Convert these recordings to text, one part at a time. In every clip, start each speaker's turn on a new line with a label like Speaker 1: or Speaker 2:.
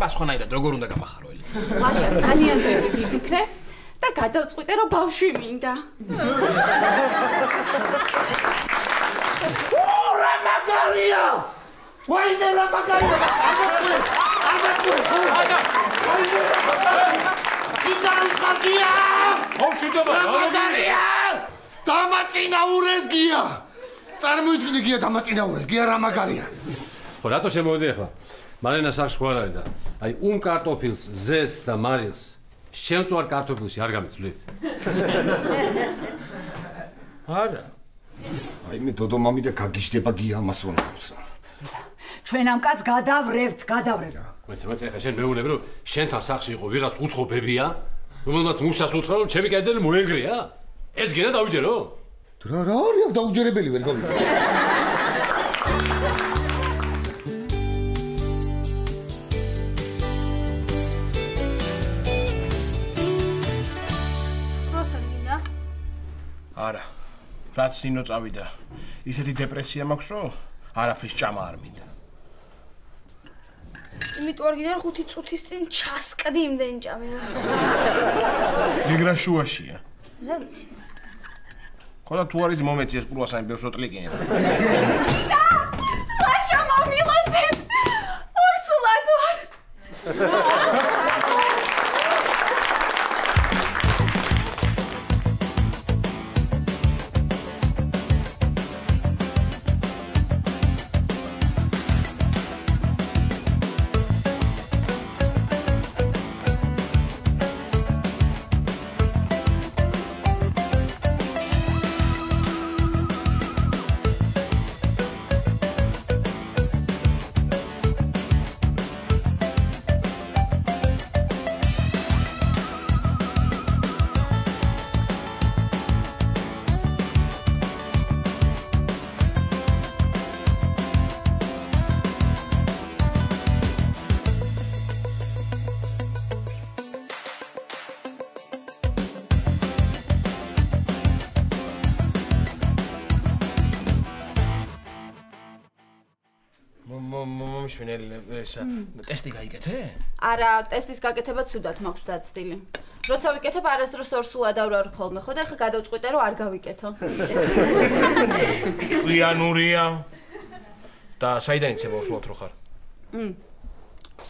Speaker 1: აბა სხვანაირად როგორ უნდა გამახარო ელი?
Speaker 2: ლაშა ძალიან ბევრი ვიფიქრე და გადავწყვიტე რომ ბავშვი მინდა.
Speaker 3: რა მაგარია! ვაიმე რა მაგარია! გიტარი ხალხია! მაგარია! დამაწინაურეს გია! წარმოიდგინე გია დამაწინაურეს, გია რა მაგარია!
Speaker 4: ხო, რატო შემოვიდი ახლა? მარინა სახში ხო არ არის და აი კარტოფილს, ზეთს და მარილს შენც ვარ კარტოფილში არ გამიცვლით.
Speaker 3: არა. აი მე დოდო მამი და გაგიჟდება გია ამას რომ ნახავს რა.
Speaker 5: ჩვენ ამ კაცს გადავრევთ.
Speaker 4: მეც ახლა შენ მეუბნები რომ შენთან სახში იყო ვიღაც უცხო ბებია, რომელმაც მუშას უთხრა რომ ჩემი კედელი მოენგრია? ეს გენა დაუჯერო?
Speaker 3: რა არის აქ დაუჯერებელი ვერ გავიგე.
Speaker 1: არა. რაც ნინო წავიდა. ისეთი დეპრესია მაქვს, რომ არაფრის ჭამა არ მინდა.
Speaker 6: იმიტომ არ გინდა 5 წუთის წინ ჩასკდი იმდენი ჭამია.
Speaker 1: მიგრა შუაშია.
Speaker 6: რა ვიცი.
Speaker 1: ხოდა თუ არის მომეცი ეს კურვასანი ბევრს როტლიკინეთ.
Speaker 2: ლაშა მომილოცეთ. ორსულად ვარ.
Speaker 1: ტესტი გაიკეთე?
Speaker 2: არა, ტესტის გაკეთება ცუდად მაქვს დაცდილი. როცა ვიკეთებ არასდროს ორსულად ავარ ხოლმე, ხო და ახლა გადავწყვიტე რომ არ გავიკეთო.
Speaker 1: ჭკვიანურია. და საიდან იცი ორსულად რო ხარ?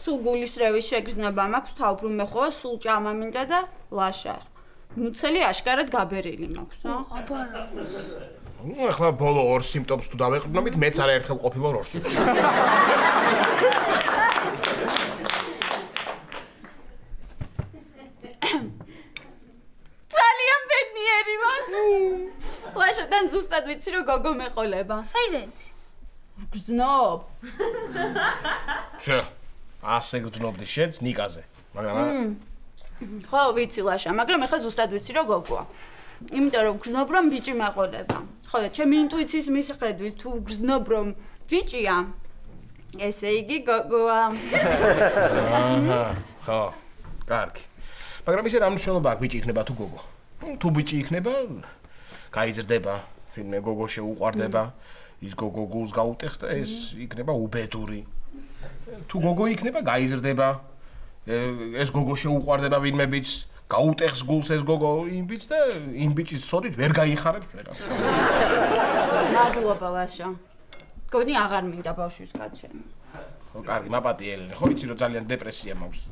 Speaker 2: სულ გულის რევის შეგრძნება მაქვს, თავბრუნ მეხოვა, სულ ჭამა მინდა და ლაშა. მუცელი აშკარად გაბერილი მაქვს,
Speaker 6: აბარა.
Speaker 1: ნუ ახლა ბოლო ორ სიმპტომს თუ დავეყრდნობით, მეც არაერთხელ ყოფილვარ ორს.
Speaker 2: ძალიან ბედნიერი ვარ. ლაშოდან ზუსტად ვიცი რომ გოგო მეყოლება.
Speaker 6: საიდან იცი?
Speaker 2: გრძნობ.
Speaker 1: შე, ასე გრძნობდი შენც ნიკაზე. მაგრამ
Speaker 2: ხო, ვიცი ლაშა, მაგრამ ახლა ზუსტად ვიცი რომ გოგოა. იმიტომ რომ გრძნობ რომ ბიჭი მეყოლება. ხო და ჩემი ინტუიციის მისხედვით თუ გრძნობ რომ ბიჭია, ესე იგი გოგოა.
Speaker 1: აჰა, ხო, კარგი. მაგრამ ისე რა მნიშვნელობა აქვს ბიჭი იქნება თუ გოგო? თუ ბიჭი იქნება, გაიზრდება, ვინმე გოგო შეუყვარდება, ის გოგო გულს გაუტეხს და ეს იქნება უბედური. თუ გოგო იქნება, გაიზრდება, ეს გოგო შეუყვარდება ვინმე ბიჭს, გაუტეხს გულს ეს გოგო იმ ბიჭს და იმ ბიჭის სოდით ვერ გაიხარებს ვერას.
Speaker 2: მადლობა ლაშა. გონი აღარ მინდა ბავშვის გაჩენა.
Speaker 1: ხო, კარგი, მაპატი ელენე, ხო იცი რომ ძალიან დეპრესია მაქვს.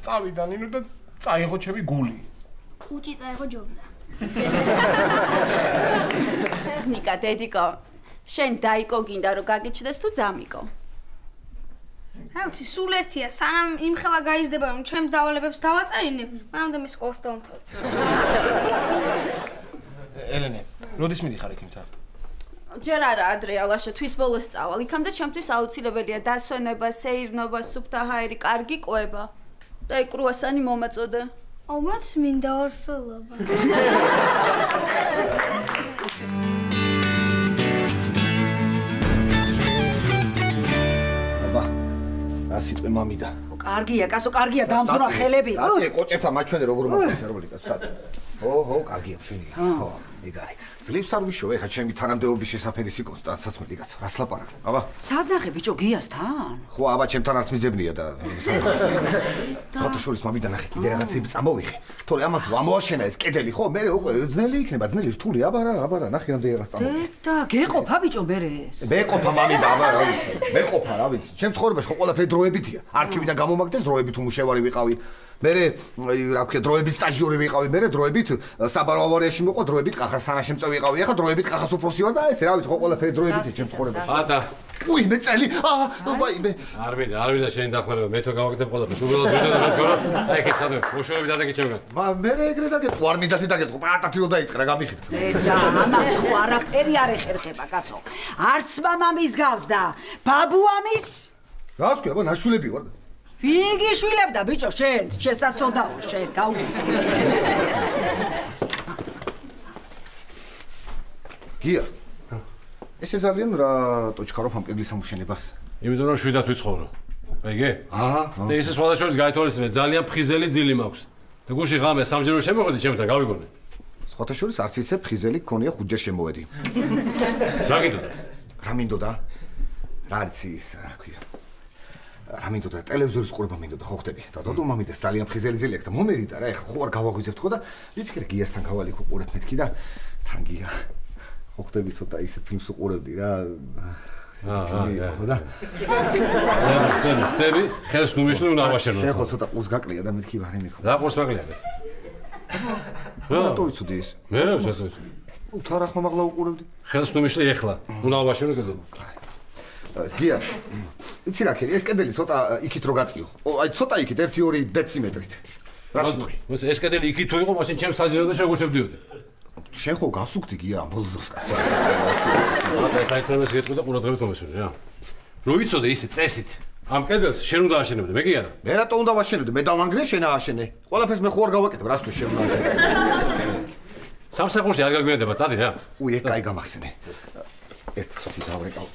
Speaker 1: წავიდა ნინო და წაიღო ჩემი გული.
Speaker 6: კუჭი წაიღო ჯობდა.
Speaker 2: ნიკა, დედიკო, შენ დაიკო გინდა რომ გაგიჩნდეს თუ ძამიკო?
Speaker 6: რა ვიცი, სულ ერთია, სანამ იმ ხელა გაიზრდება რომ ჩემ დავალებებს დავაწერინებ, მანამდე მე სკოლას დავამთავრებ.
Speaker 1: ელენე, როდის მიდიხარ იქნებთან?
Speaker 2: ჯერ არა ადრეა ლაშა, თვის ბოლოს წავალ. იქამდე ჩემთვის აუცილებელია დასვენება, სეირნობა, სუფთა ჰაერი, კარგი კვება. და აი კრუასანი მომაწოდე.
Speaker 6: ალბათ მინდა ორსულობა.
Speaker 3: აბა, რა სიტყვი მამიდა.
Speaker 5: კარგია, კაცო, კარგია, დამძვრა ხელები.
Speaker 3: დაწე, კოჭებთან მაჩვენე როგორ მოხდა შერობლიკა, სტატ. ხო, კარგია, მშვენია. ხო. ეგ არის. ძლივს არ ვიშოვე, ხა ჩემი თანამდებობის შესაფერისი კონსტანტაცია კაცო. რას ლაპარაკობ? აბა.
Speaker 5: სად ნახე ბიჭო გიასთან?
Speaker 3: ხო, აბა ჩემთან არც მიზებნია და ხოთა შორის მამიდა ნახე კიდე რაღაცები წამოვიღე. თორე ამათ ამოაშენა ეს კედელი, ხო? მე უკვე ძნელი იქნება, ძნელი რთული, აბა რა, ნახე რამდენი რაღაც წამოვიღე.
Speaker 5: და გეყოფა ბიჭო მე ეს.
Speaker 3: მეყოფა მამიდა, აბა რა ვიცი. მეყოფა რა ვიცი. ჩემ ცხოვრებაში ხო ყველაფერი დროებითია. არქივიდან გამომაგდეს დროებით უმუშევარი ვიყავი. მერე რა ვქია დროებით სტაჟიორი ვიყავი, მერე დროებით საბარო ავარიაში მოყვა, დროებით კახას სანაშემწე ვიყავი, ახლა დროებით კახას უფროსი ვარ და ესე რა ვიცი, ხო ყველაფერი დროებითია ჩემ ცხოვრებაში.
Speaker 4: ატა.
Speaker 3: უი მე წელი. ვაიმე.
Speaker 4: არ მინდა შენი დახმარება, მე თო გავაკეთებ ყველაფერს. უბრალოდ ვიდეო და გასგორო. აი ეს სადმე, მოშორებით დაგე ჩემგან.
Speaker 3: მერე ეგრე დაგეწყო, არ მინდათი დაგეწყო, პატათი რო დაიწყრა, გამიხით.
Speaker 5: და ამას ხო არაფერი არ ეხერხება, კაცო. არც მამამის გავს და ბაბუამის?
Speaker 3: რას ქვია, აბა ნაშვილები ვარ.
Speaker 5: ვიგი შვილებდა ბიჭო შენ, შესაძოდაო შენ, გავუშვი.
Speaker 3: გია. ესე ძალიან რა ტოჩქარობ ამ კედლის ამუშენებას.
Speaker 4: იმიტომ რომ შვიდად ვიცხოვრო. აიგე?
Speaker 3: აჰა.
Speaker 4: და ისე სხვადასხვა გაითვალისწინე, ძალიან ფხიზელი ძილი მაქვს. და გუში ღამე სამჯერ რომ შემოხვედი, ჩემთან გავიგონე.
Speaker 3: სხვათა შორის არც ისე ფხიზელი გქონია 5 ჯერ შემოვედი.
Speaker 4: რა გინდოდა?
Speaker 3: რა მინდოდა? რა არის ის, რა ქვია? რა მინდოდა ტელევიზორის ყურება მინდოდა ხო ხდები და დოდო მამიდეს ძალიან ფხიზელი ძილი აქვს და მომერიდა რა ეხა ხო არ გავაღვიძებთ ხო და ვიფიქრე გიასთან გავალიქ უყურებ მეთქი და თან გია ხო ხდები ცოტა ისე ფილმს უყურებდი რა ხო და
Speaker 4: ხდები ხელს ნუ მიშლი უნდა ავაშენო
Speaker 3: შენ ხო ცოტა ყურს გაკლია და მეთქი ვარ იმი ხო
Speaker 4: რა ყურს გაკლია მე
Speaker 3: რა თო ვიცოდი ეს
Speaker 4: მე რა ვიცოდი
Speaker 3: უთარ ახლა მაღლა უყურებდი
Speaker 4: ხელს ნუ მიშლი ეხლა უნდა ავაშენო კიდე
Speaker 3: ეს გია იცი რა ქერი ეს კედელი ცოტა იქით რო გაწიო აი ცოტა იქით 1-2 დეციმეტრით რა სიტყვი
Speaker 4: მოიცა ეს კედელი იქით თუ იყო მაშინ ჩემს საჯეროდე შეგუშებდიოდი
Speaker 3: შენ ხო გასუქდი გია ამ ბოლო დროს კაცო
Speaker 4: აბა გაიტრემეს გეტყვი და ყურადღებით მომესვენი რა რო იცოდე ისე წესით ამ კედელს შენ უნდა აშენებდე მე კი არა
Speaker 3: მე რატო უნდა ვაშენებდე მე დავანგრე შენ ააშენე ყველაფერს მე ხო არ გავაკეთებ რას ქვია შენ უნდა აშენე
Speaker 4: სამსახურში არ გაგვიანდება წადი რა
Speaker 3: უი ეგ კაი გამახსენე ერთ წუთი დავრეკავ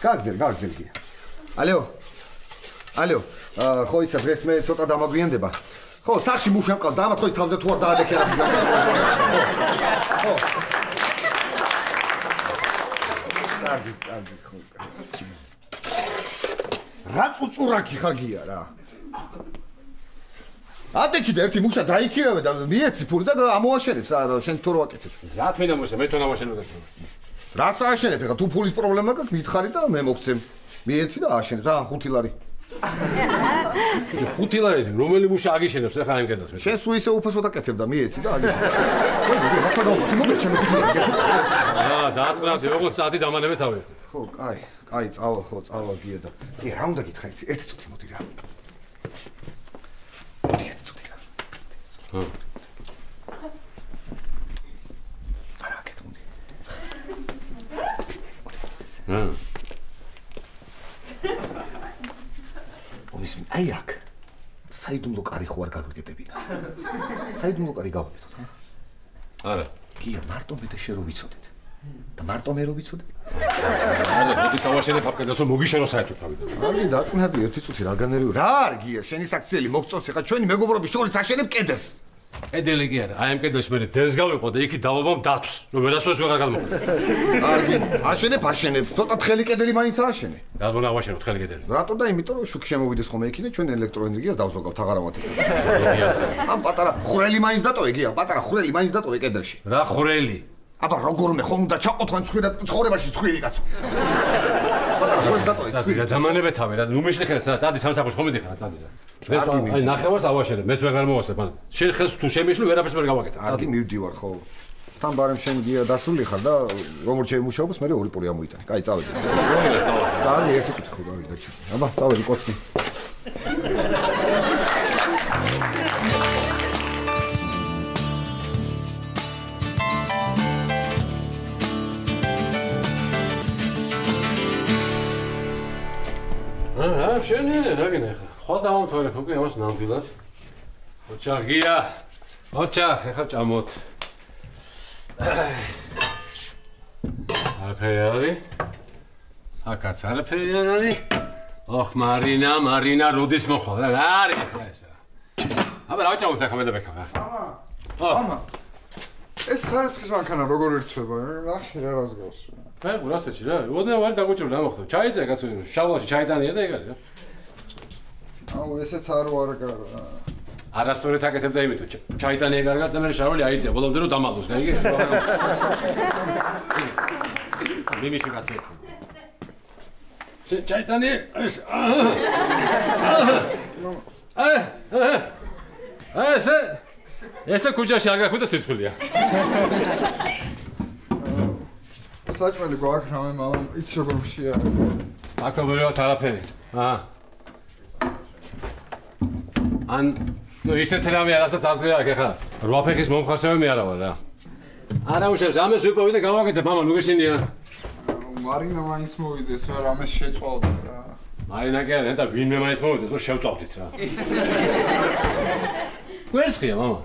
Speaker 3: გაგძელ გია ალო ხო ისა დღეს მე ცოტა დამაგვიანდება ხო სახში მუშა მყავს და ამათ ხო ის თავზე თუ არ დაადექერა ის ხო კარგი ხო რა წუწურაკი ხარ გია რა ადექი და ერთი მუშა დაიქირავე და მიეცი ფული და ამოაშენებს რა შენ თუ რო აკეთებ
Speaker 4: რა თქმა უნდა მე თვითონ ამაშენებდა
Speaker 3: რას ააშენებ ხა თუ ფულის პრობლემა გაქვს მითხარი და მე მოგცემ მიეცი და ააშენებ რა 5 ლარი
Speaker 4: 5 ლარი რომელი მუშა აგიშენებს ახლა იმ კედელს
Speaker 3: შენ სულ ისე უფასოდ აკეთებ და მიეცი და აგიშენებ ხო მაგა გავხდი მოგეჩ ჩემი 5 ლარი
Speaker 4: დააწყრავდი როგორც წადი დამანებე თავი
Speaker 3: ხო კაი წავალ გია და კი რა უნდა გითხრა იცი ერთი წუთი მოდი რა მოდი ერთი წუთი რა
Speaker 4: ხო ომის აი აქ საიდუმლო კარი ხო არ გაგვიგებინა საიდუმლო კარი გავაკეთოთ ხა არა გია მარტო მე და შე რო ვიცოდეთ და მარტო მე რო ვიცოდე არა მოდი სავაშენებ აფკედასო მოგიშენო საერთოდ თავიდან არ მინდა აწნადი ერთი წუთი რა განერვი რა არ გია შენი საქციელი მოგწოს ხა ჩვენი მეგობრობის შორის აშენებ კედელს კედელი კი არა, აი ამ კედელში მე დენს გავიყო და იქით დავობამ დათვს, რომ ვერასოდეს ვეღარ გადმოხვდა. კარგი, აშენებ, ცოტა თხელი კედელი მაინც ააშენე. რა უნდა ავაშენო თხელი კედელი? რატო და იმიტომ რომ შუქი შემოვიდეს ხოლმე იქიდან ჩვენ ელექტროენერგიას დავზოგავთ აღარავათი. ამ პატარა ხვრელი მაინც დატოვე გია, პატარა ხვრელი მაინც დატოვე კედელში. რა ხვრელი? აბა როგორ მე ხომ უნდა ჩაყოთვან ცხოვრებაში ცხვირი კაცო. პატარა ხვრელი დატოვე ცხვირი. დამანებე თავი რა, ნუ მეშლი ხელს რა, წადი სამსახურში ხომ მიდიხარ, წადი რა. ეს აი ნახევარს ავაშენებ, მეც ვეღარ მოვასებ, ან შენ ხელს თუ შემიშლი ვერაფერს ვერ გავაკეთებ. კარგი მივდივარ ხო. თან ბარემ შენ გია დასული ხარ და რომელ შემუშაობს მე ორი პური ამოიტანე. კაი წავედი. რომელი დავაშენე? კარგი ერთი წუთი ხო გავიდა ჩი. აბა წავედი კოცი. შენი რა გინდა ხა? ხო დავამთავრებ უკვე ამას ნამდვილად. ოჩაღია. ოჩაღ, ეხლა ჭამოთ. არაფერი არის? აკაც არაფერი არ არის? ოხ, მარინა, როდის მოხვალ? რა არის ახლა ეს? აბა რა ვჭამოთ ახლა მე და ბექა ხა? მამა.
Speaker 7: ეს სარეცხის მანქანა როგორ ერთვება? ნახე რა რას გავს რა.
Speaker 8: მე ყურასეჩი რა. ოდნავ ვარ დაგუჭირდა რა მოხდა. ჩაიწე კაცო, შავლაში ჩაიტანია და ეგ არის რა.
Speaker 7: აუ ესეც არ ვარგარ.
Speaker 8: არასწორად აკეთებ და იმითო ჩაიტანია კარგად და მე შარველი აიწია ბოლომდე რომ დამალოს, გაიგე? მიმიში კაცო. ჩაიტანია ეს. ესე ქუჩაში არ გახვიდა სისხლია.
Speaker 7: საჭმელი გვაქვს რამე მამა, იცი როგორ მშია.
Speaker 8: აქტობერია თარაფერი. ან ნუ ისეთ რამე არასაც აზრი არ აქვს ახლა. 8 ფეხის მომხარშავე მე არა ვარ რა. არა უშევს ამას ვიპოვე და გავაკეთე მამა ნუ გეშინია.
Speaker 7: მარინა მაინც მოვიდეს რა რამეს შეწვალდა რა.
Speaker 8: მარინა კი არა და ვინმე მაინც მოვიდეს რომ შევწავდით რა. გვერცხია მამა.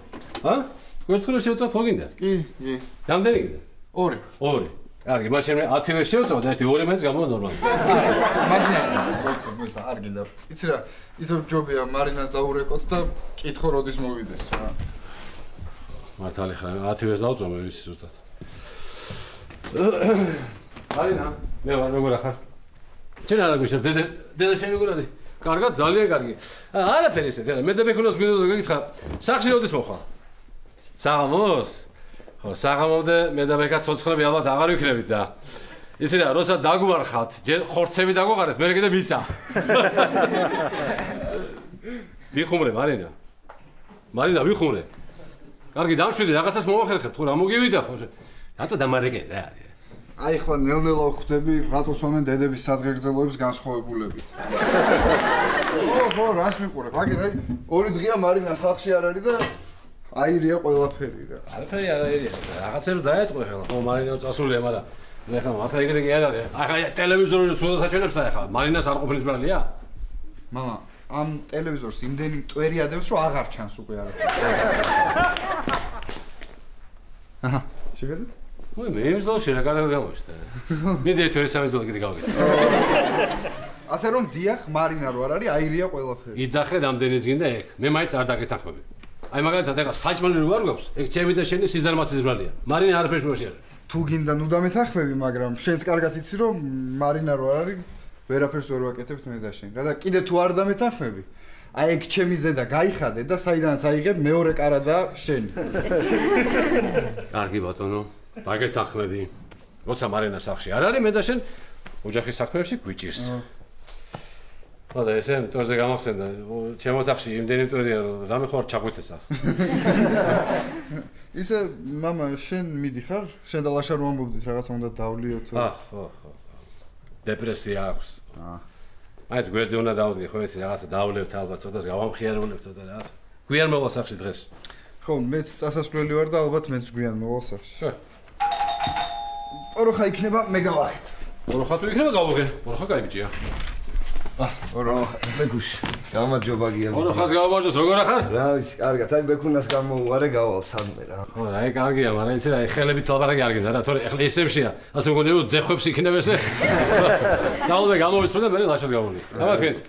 Speaker 8: გვერცხი შევწავთ ხო გინდა?
Speaker 7: კი.
Speaker 8: რამდენი გინდა?
Speaker 7: 2.
Speaker 8: კარგი, მაშინ მე 10-ზე შევწავ და 1-2 მაინც გამოვა ნორმალურად.
Speaker 7: მაშინ მოიცა, არ გინდა. იცი რა, ისო ჯობია მარინას დაურეკოთ და კითხო როდის მოვიდეს რა.
Speaker 8: მართალი ხარ, 10-ზე დავწვა მე ვიცი ზუსტად. მარინა, მე ვარ როგორ ახარ? ჩენ არა გიშევ, დედა შემიგურადი. კარგად, ძალიან კარგი. არაფერი ისეთი, არა, მე და ბექონოს გვინდა და გეკითხა, სახში როდის მოხვალ? საღამოს? ხო, საღამომდე მე და ბექა ცოცხლები ალბათ აღარ ვიქნებით და იცი რა, როცა დაგვარხათ, ჯერ ხორცები დაგვაყარეთ, მე კიდე ვიცა. ვიხუმრე, მარინა. მარინა, ვიხუმრე. კარგი, დამშვიდი, რაღაცას მოვახერხებ, თუ რა მოგივიდა ხო? რატო დამარეკე რა არის?
Speaker 7: აი ხლა ნელ-ნელა ხვდები, რატო სვამენ დედების სადღეგრძელოების განსხვავებულებით. ო, რას მიყურებ? აგერ აი 2 დღეა მარინა სახლში არ არის და აირია ყველაფერი რა.
Speaker 8: არაფერი არ აირია. რაღაცებს დაეთყვე ხლა, ხო მარინა წასულია, მაგრამ მე ხა მართლა ეგრე კი არ არის. აი ტელევიზორი ცუდად აჩვენებს ახლა. მარინას არ ყოფნის ბრალია?
Speaker 7: მამა, ამ ტელევიზორს იმდენი მტვერი ადევს, რომ აღარ ჩანს უკვე არაფერი. აჰა, შეგედი?
Speaker 8: ой, მე იმსდავში რა კარგად გამოჩნდა. მე ერთ-ერთი სამეზოლი კიდე გავაკეთე.
Speaker 7: ასე რომ დიახ, მარინა რო არ არის, აირია ყველაფერი.
Speaker 8: იძახე რამდენიც გინდა ეგ. მე მაინც არ დაგეთანხმები. აი მაგალითად ეხლა საჭმელი რო არ გვაქვს, ეგ ჩემი და შენი სიზარმაცის ბრალია. მარინა არაფერს გულში არ არის.
Speaker 7: თუ გინდა ნუ დამეთანხმები, მაგრამ შენს კარგად იცი რომ მარინა რო არ არის, ვერაფერს ვერ ვაკეთებთ მე და შენ. რა და კიდე თუ არ დამეთანხმები, აი ეგ ჩემი ზედა გაიხადე და საიდანაც აიღებ მეორე კარა და შენი.
Speaker 8: კარგი ბატონო. დაგეთანხმები. როცა მარინა სახში არ არის, მე და შენ ოჯახის საქმეებში გვიჭირს. და ესე მტვერზე გამახსენდა, ჩემო ოთახში იმდენი მტვერია, რომ რამე ხო არ ჩაგვეთესა.
Speaker 7: ისე მამა, შენ მიდიხარ? შენ და ლაშა რომ ამბობდით რაღაცა უნდა დავლიოთ.
Speaker 8: ხო. დეპრესია აქვს. მაინც გვერდზე უნდა დავდგე, ხო ესე რაღაცა დავლევთ ალბათ, ცოტას გავამხიარებთ ცოტა რაღაცა. გვიან მოვალ სახში დღეს.
Speaker 7: ხო, მეც წასასვლელი ვარ და ალბათ მეც გვიან მოვალ სახში. ოროხა იქნება, მე გავახე.
Speaker 8: ოროხა თუ იქნება გავუღე. ოროხა გაიბიჭია.
Speaker 3: ოროხა, ბეკუშ. გამარჯობა გია.
Speaker 8: ოროხას გავამარჯოს, როგორ ახარ?
Speaker 3: რა ვიცი, კარგად, აი ბეკუნას გამოუვარე გავალ სადმე რა.
Speaker 8: ხო, რა, აი კარგია, მაგრამ იცი რა, ხელებით ლაპარაკი არ გინდა რა, თორე ეხლა ესემშია. ასე მგონია რომ ძეხვებს იქნება ესე. ძალობე გამოვიცრუ და მე ლაშას გავული. ამას გეცით.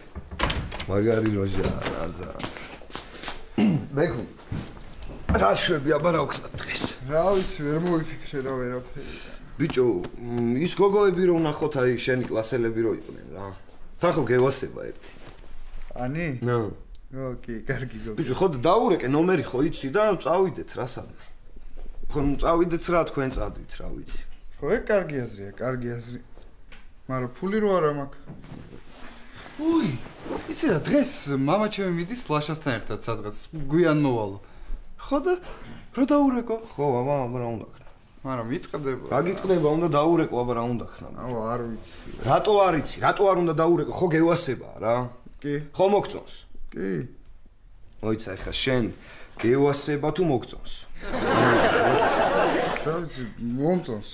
Speaker 3: მაგარი როჟა, რაზა. ბეკუ. რა შვები აბა რა ვქნათ დღეს?
Speaker 7: რა ვიცი, ვერ მოვიფიქრე რა ვერაფერი.
Speaker 3: ბიჭო, ის გოგოები რო ვნახოთ, აი შენი კლასელები რო იყვნენ რა. თან ხო გევასება ერთი.
Speaker 7: ანი?
Speaker 3: ნო.
Speaker 7: ოკეი, კარგი გოგო.
Speaker 3: ბიჭო, ხო დაურეკე ნომერი ხო იცი და წავიდეთ რა სამ. ხო წავიდეთ რა თქვენ წადით რა ვიცი.
Speaker 7: ხო ეგ კარგი აზრია, კარგი აზრი. მაგრამ ფული რო არა მაქვს. უი, იცი რა, დღეს მამა ჩემი მიდის ლაშასთან ერთად სადღაც გვიან მოვალო. ხო და რო დაურეკო?
Speaker 3: ხო, აბა რა უნდა ქნა.
Speaker 7: მაგრამ მიტყდება.
Speaker 3: რა გიტყდება, უნდა დაურეკო, აბა რა უნდა ხნა.
Speaker 7: აუ, არ ვიცი.
Speaker 3: რატო არ იცი? რატო არ უნდა დაურეკო? ხო გევასება რა.
Speaker 7: კი.
Speaker 3: ხო მოგწონს?
Speaker 7: კი.
Speaker 3: მოიცა ეხა შენ გევასება თუ მოგწონს?
Speaker 7: რა ვიცი, მომწონს.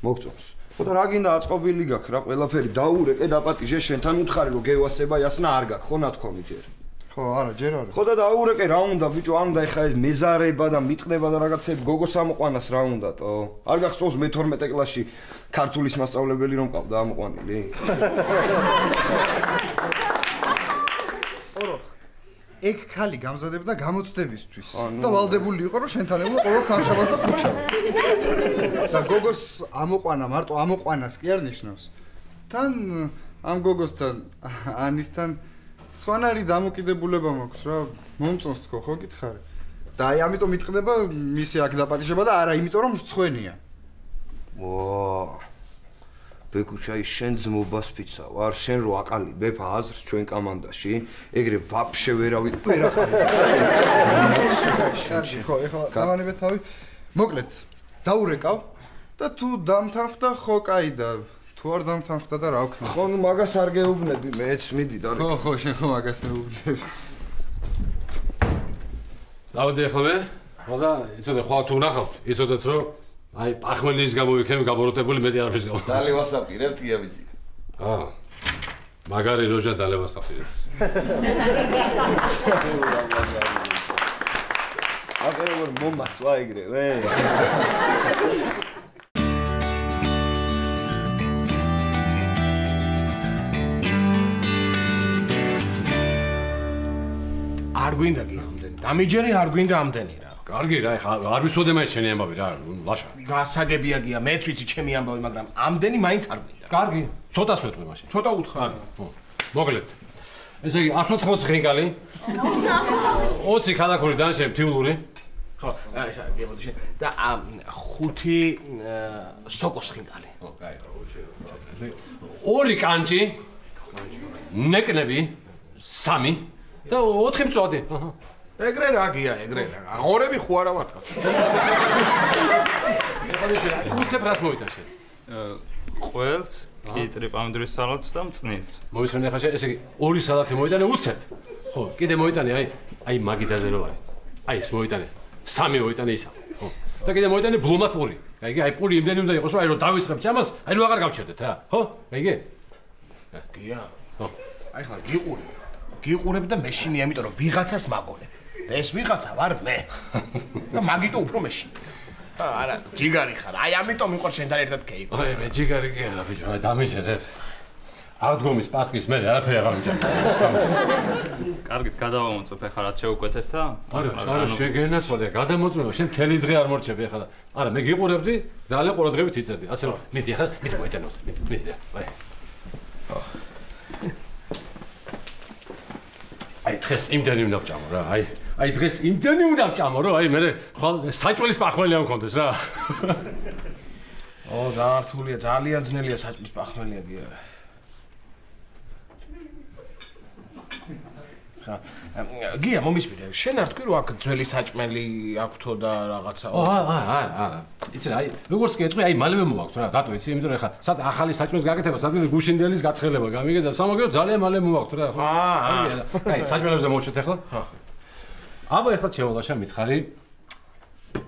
Speaker 3: მოგწონს. ხო და რა გინდა აწყობილი გაქვს რა, ყველაფერი დაურეკე, დაპატიჟე, შენთან უთხარი რომ გევასება იასნა არ გაქვს, ხო ნათქვამი ჯერ.
Speaker 7: ხო, არა, ჯერ არა.
Speaker 3: ხო და დაურეკე რა უნდა ბიჭო, არ უნდა ეხა ეს მეზარება და მიტყდება და რაღაცები გოგოს ამოყვანას რა უნდათო? არ გახსოვს მე 12 კლასში ქართულის მასწავლებელი რომ ყავდა ამოყვანილი?
Speaker 7: ოროხ. ეგ ხალი გამზადებდა გამოცდებისთვის და ვალდებული იყო რომ შენთან ეულა ყოველ სამშაბათს და ხუთშაბათს. და გოგოს ამოყვანა მარტო ამოყვანას კი არ ნიშნავს. თან ამ გოგოსთან ანისთან სხვანაირი დამოკიდებულება მაქვს რა, მომწონს თქო, ხო გითხარი? და აი ამიტომ იტყდება მისი აქ დაპატიჟება და არა იმიტომ რომ მრცხვენია.
Speaker 9: ბეკუჩაი შენ ძმობას ფიცა ვარ შენ რო აყალი ბეფა აზრს ჩვენ კომანდაში ეგრე ვაფშე ვერავით ვერ აყალი
Speaker 7: ხო ეხლა დავანებე თავი მოკლედ დაურეკავ და თუ დამთანხმდა ხო კაი და თუ არ დამთანხმდა და რა ვქნა
Speaker 9: ხო ნუ მაგას არ გეუბნები მეც მიდი და
Speaker 7: ხო შენ ხო მაგას მეუბნები
Speaker 8: დავდი ახლა მე ხო და იცოდე ხო თუ ნახავთ იცოდეთ რომ აი პახმელის გამოვიქნებ გაბოროტებული მეტი არაფრის გამო.
Speaker 9: დალევას აპირებთ კი ავიზი.
Speaker 8: მაგარი როჟა დალევას აპირებს.
Speaker 9: აგერ როგორ მომასვა ეგრევე.
Speaker 1: არ გვინდა კი ამდენი. დამიჯერი არ გვინდა ამდენი რა.
Speaker 8: კარგი რა, ხა არ ვიცოდე მე შენი ამბავი რა, ლაშა.
Speaker 1: გასაგებია გია, მეც ვიცი ჩემი ამბავი, მაგრამ ამდენი მაინც არ გვინდა.
Speaker 8: კარგი, ცოტას ვეთქვი მაშინ.
Speaker 1: ცოტა უთხარ.
Speaker 8: ხო. მოკლედ. ესე იგი 180 ხინკალი. 20 ქალაქური დანაშენ ფთილური.
Speaker 1: ხო, ესა გებოდი შენ. და 5 სოკოს ხინკალი.
Speaker 8: ხო, კაი. ესე 2 კანჭი. ნეკნები 3 და 4 მწვადი. აჰა.
Speaker 1: ეგრე რა გია, ეგრე რა. აღორები ხო არა მართლა.
Speaker 8: უცებ რას მოვიდა შენ?
Speaker 10: ყველს, კიტრი პამიდრის სალატს და მწნილს.
Speaker 8: მოვისმენე ხა ესე იგი 2 სალათი მოიტანე უცებ. ხო, კიდე მოიტანე აი მაგიდაზე რო არის. აი ეს მოიტანე. 3 მოიტანე ისა. ხო. და კიდე მოიტანე ბლომად პური. გაიგე? აი პური იმდენი უნდა იყოს რომ აი რო დავიწყებ ჭამას, აი რო აღარ გავჩერდეთ რა. ხო? გაიგე?
Speaker 1: გია. ხო. აი ხლა გიყურებ. გიყურებ და მეშინი ამიტომ რომ ვიღაცას მაგონებ. ეს ვიღაცა ვარ მე. და მაგიტო უფრო მეშინი. არა, ჯიგარი ხარ. აი ამიტომ მიყვარ შენთან ერთად კეიკო.
Speaker 8: აი მე ჯიგარი კი არა ბიჭო, აი დამიჯერე. აღდგომის პასკის მე არაფერი აღარ მიჭამ.
Speaker 10: კარგით, გადავამოწმებ ახლა რაც შეუკვეთეთ და
Speaker 8: არა, შეგენაცვალე, გადამოწმება, შენ მთელი დღე არ მორჩები ახლა. არა, მე გიყურებდი, ძალიან ყურადღებით იწერდი. ასე რომ, მიდი ახლა, მიდი მოიტანოს, მიდი. აი. აი დღეს იმდენი უნდა ვჭამო რა, აი დღეს იმდენი უნდა ვჭამო რომ აი მე ხვალ საჭმელის პახმელი არ მქონდეს რა.
Speaker 1: დაართულია, ძალიან ძნელია საჭმლის პახმელია გია. ხა, გია მომისმინე, შენ არ თქვი რომ აქ ძველი საჭმელი აქვთო და რაღაცა.
Speaker 8: არა. იცი რა, აი როგორც კი ეთქვი, აი მალევე მოვაქვთ რა, რატო იცი, იმიტომ რომ ხა სად ახალი საჭმლის გაკეთება, სადღაც გუშინდელის გაცხელება გამიგე და სამაგერო ძალიან მალე მოვაქვთ რა, ხო? აი, საჭმელებზე მოვჩვით ახლა? ხო. აბა ახლა შემოლაშა მითხარი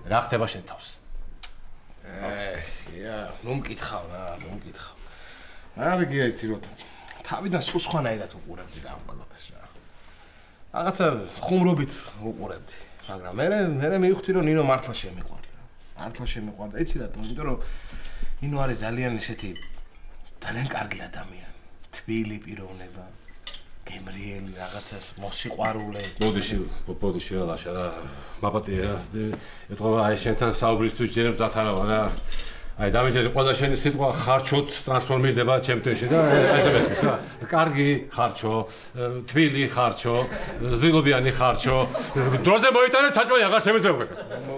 Speaker 8: რა ხდება შენ თავს?
Speaker 1: ნუ მკითხავ რა, ნუ მკითხავ. არა გია იცი რომ თავიდან სულ სხვანაირად უყურებდი რა ამ ყველაფერს რა. რაღაცა ხუმრობით უყურებდი, მაგრამ მე მივხვდი რომ ნინო მართლა შემიყვარდა. მართლა შემიყვარდა. იცი რატომ? იმიტომ რომ ნინო არის ძალიან ისეთი ძალიან კარგი ადამიანი. თბილი პიროვნება. გემრიელი რაღაცას მოსიყვარულე.
Speaker 8: ბოდიში რა ლაშა რა. მაპატია რა. ეთქვა აი შენთან საუბრისთვის ჯერებ ზათარავა რა. აი დამიჯერე ყველა შენი სიტყვა ხარჩოთ ტრანსფორმირდება ჩემთვიში და ესე მესმის რა. კარგი ხარჩო, თბილი ხარჩო, ზრდილობიანი ხარჩო. დროზე მოიტანეთ საჭმელი აღარ შემეძლება.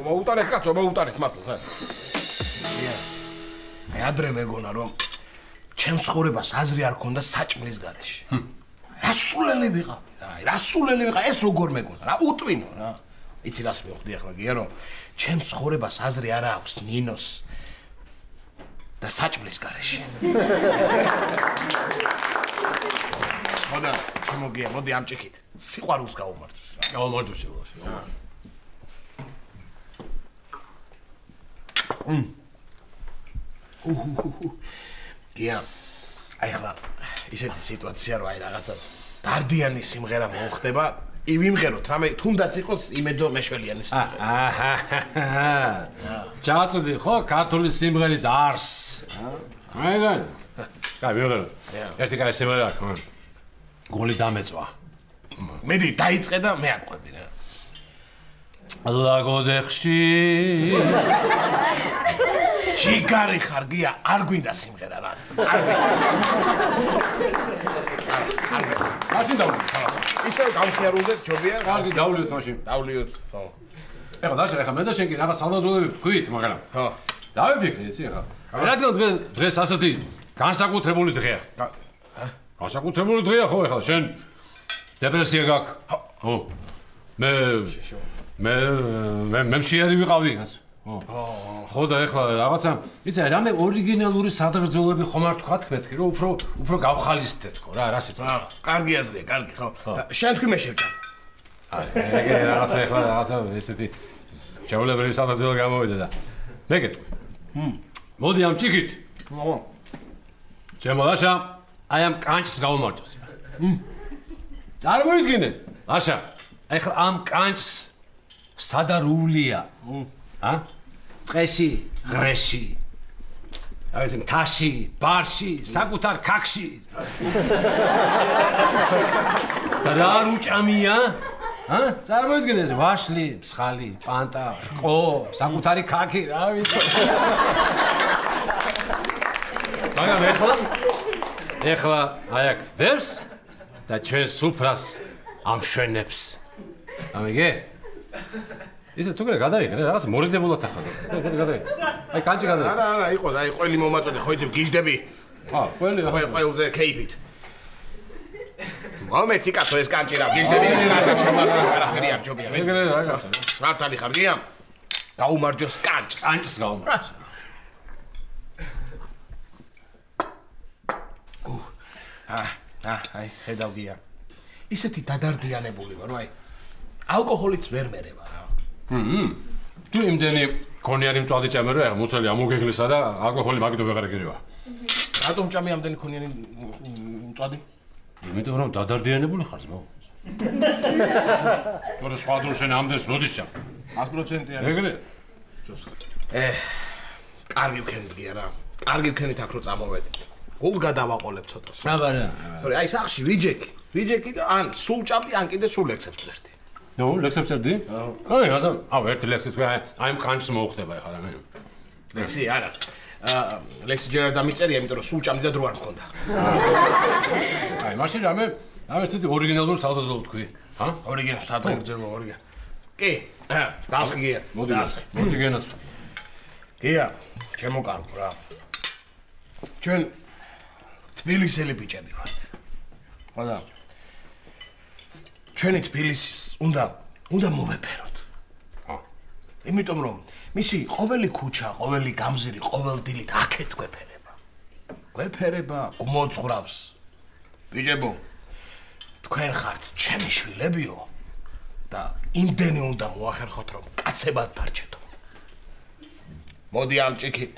Speaker 1: მოუტანეთ კაცო, მოუტანეთ მართლა. მე ადრე მეგონა რომ ჩემს ცხოვრებას აზრი არ ქონდა საჭმლის გარეშე. რასულელი ვიყავი რა, რასულელი ვიყავი, ეს როგორ მეგონა რა, უტვინო რა. იცი რას მივხვდი ახლა გია რომ ჩემს ცხოვრებას აზრი არ აქვს ნინოს და საჭმლის გარეშე. ხოდა, შემოგია, მოდი ამჭიქით. სიყვარულს გაუმარჯოს რა.
Speaker 8: გაუმარჯო შემოლაშა.
Speaker 1: გია, აი ხლა ისეთი სიტუაცია რომ აი რაღაცა დარდიანი სიმღერა მოხდება, ვიმღეროთ, რამე თუნდაც იყოს იმედო მეშველიანი სიმღერა.
Speaker 8: ჩავაწოდი ხო ქართული სიმღერის არს. აიგე. კაი, ვიმღეროთ. ერთი კაი სიმღერა აქვს. გოლი დამეწვა.
Speaker 1: მედი დაიწყე და მე აკვები რა.
Speaker 8: ლაგოდეხში
Speaker 1: შიგარი ხარ გია, არ გვინდა სიმღერა რა. არ გვინდა.
Speaker 8: მაშინ დავლიოთ.
Speaker 1: ისე გამხიარულდეთ ჯობია.
Speaker 8: კარგი, დავლიოთ მაშინ.
Speaker 1: დავლიოთ. ხო.
Speaker 8: ეხლა დაშა, ეხლა მე და შენ კი რაღაც სალაძოები ვთქვით, მაგრამ
Speaker 1: ხო.
Speaker 8: დავიფიქრე იცი ეხლა. რადგან დღეს ასეთი განსაკუთრებული დღეა. განსაკუთრებული დღეა ხო ეხლა შენ დეპრესია გაქვს. ხო. მე მშიერი ვიყავი რაც. ხო და ეხლა რაღაცა იცი რამე ორიგინალური სადღეგრძელოები ხომ არ თქვა თქვენ რომ უფრო გავხალისდეთ ხო რა რასით.
Speaker 1: კარგი აზრია, კარგი ხო. შენ თქვი მე შევჭამ.
Speaker 8: ეგ რაღაცა ეხლა რაღაცა ესეთი შეულებრივი სადღეგრძელო გამოვიდა და მე გეტყვი. მოდი ამ ჭიქით. ჩემო ლაშა აი ამ კანჭს გავუმარჯოს. წარმოიდგინე, ლაშა, ეხლა ამ კანჭს სადარულია. ტყეში, ღრეში. აი ეს მთაში, ბარში, საკუთარ ქაქში. და რა არ უჭამია? წარმოიდგინე ეს ვაშლი, მსხალი, პანტა, რკო, საკუთარი ქაქი, რა ვიცი. მაგრამ ეხლა აი აქ დევს და ჩვენ სუფრას ამშვენებს. ამიგე? ისე თუ გე გადაიღე რაღაც მორიდებულად ახლა. გადაიღე. აი კანჭი გადაიღე.
Speaker 1: არა, იყოს, აი ყველი მომაწოდე, ხო იცი გიჟდები.
Speaker 8: ყველი
Speaker 1: ყველზე кейფით. მომეცი კაცო ეს კანჭი რა გიჟდები, კარგად შემარჯოს არაფერი არ ჯობია.
Speaker 8: ეგრე რაღაცა.
Speaker 1: მართალი ხარ გია? გაუმარჯოს კანჭს.
Speaker 8: კანჭს გაუმარჯოს.
Speaker 1: აი, ხედავ გია. ისეთი დადარდიანებული ვარ, აი. ალკოჰოლიც ვერ მერევა რა.
Speaker 8: თუ იმდენი კონიარი მწვადი ჭამე რა, მუცელი ამოგეგლისა და ალკოჰოლი მაგიტო ვეღარ გირევა.
Speaker 1: რატომ ჭამე ამდენი კონიარი მწვადი?
Speaker 8: იმიტომ რომ დადარდიანებული ხარ ძმაო. თორე სხვა დრო შენ ამდენს როდის ჭამ?
Speaker 1: 100%-იანი.
Speaker 8: ეგრე.
Speaker 1: კარგი ვქენით გია რა. კარგი ვქენით აქ რო წამოვედით. გულ გადავაყოლებ ცოტას.
Speaker 8: აბარა.
Speaker 1: თორე აი სახში ვიჯექი და ან სულ ჭამდი, ან კიდე სულ ლექსებს წერდი.
Speaker 8: ნუ ლექსებს წერდი? კარგი, აუ ერთი ლექსი თქვი აი ამ კანჭს მოუხდება ეხლა რა მე.
Speaker 1: ლექსი არა. ლექსი ჯერ არ დამიწერია, იმიტომ რომ სულ ჭამდი და დრო არ მქონდა.
Speaker 8: აი მაშინ რამე ესეთი ორიგინალური სადღეგრძელო თქვი.
Speaker 1: ორიგინალური სადღეგრძელო ორიგინალური. კი, დასხი გია.
Speaker 8: მოდი გენაცვლ.
Speaker 1: გია, ჩემო კარგო რა. ჩვენ თბილისელი ბიჭები ვართ. ხოდა ჩვენი თბილისის უნდა მოვეფეროთ. იმიტომ რომ მისი ყოველი ქუჩა, ყოველი გამზირი, ყოველ დილით აქეთ გვეფერება. გვეფერება, გმოძღვრავს. ბიჭებო, თქვენ ხართ ჩემი შვილებიო და იმდენი უნდა მოახერხოთ რომ კაცებად დარჩეთო. მოდი ამ ჭიქით.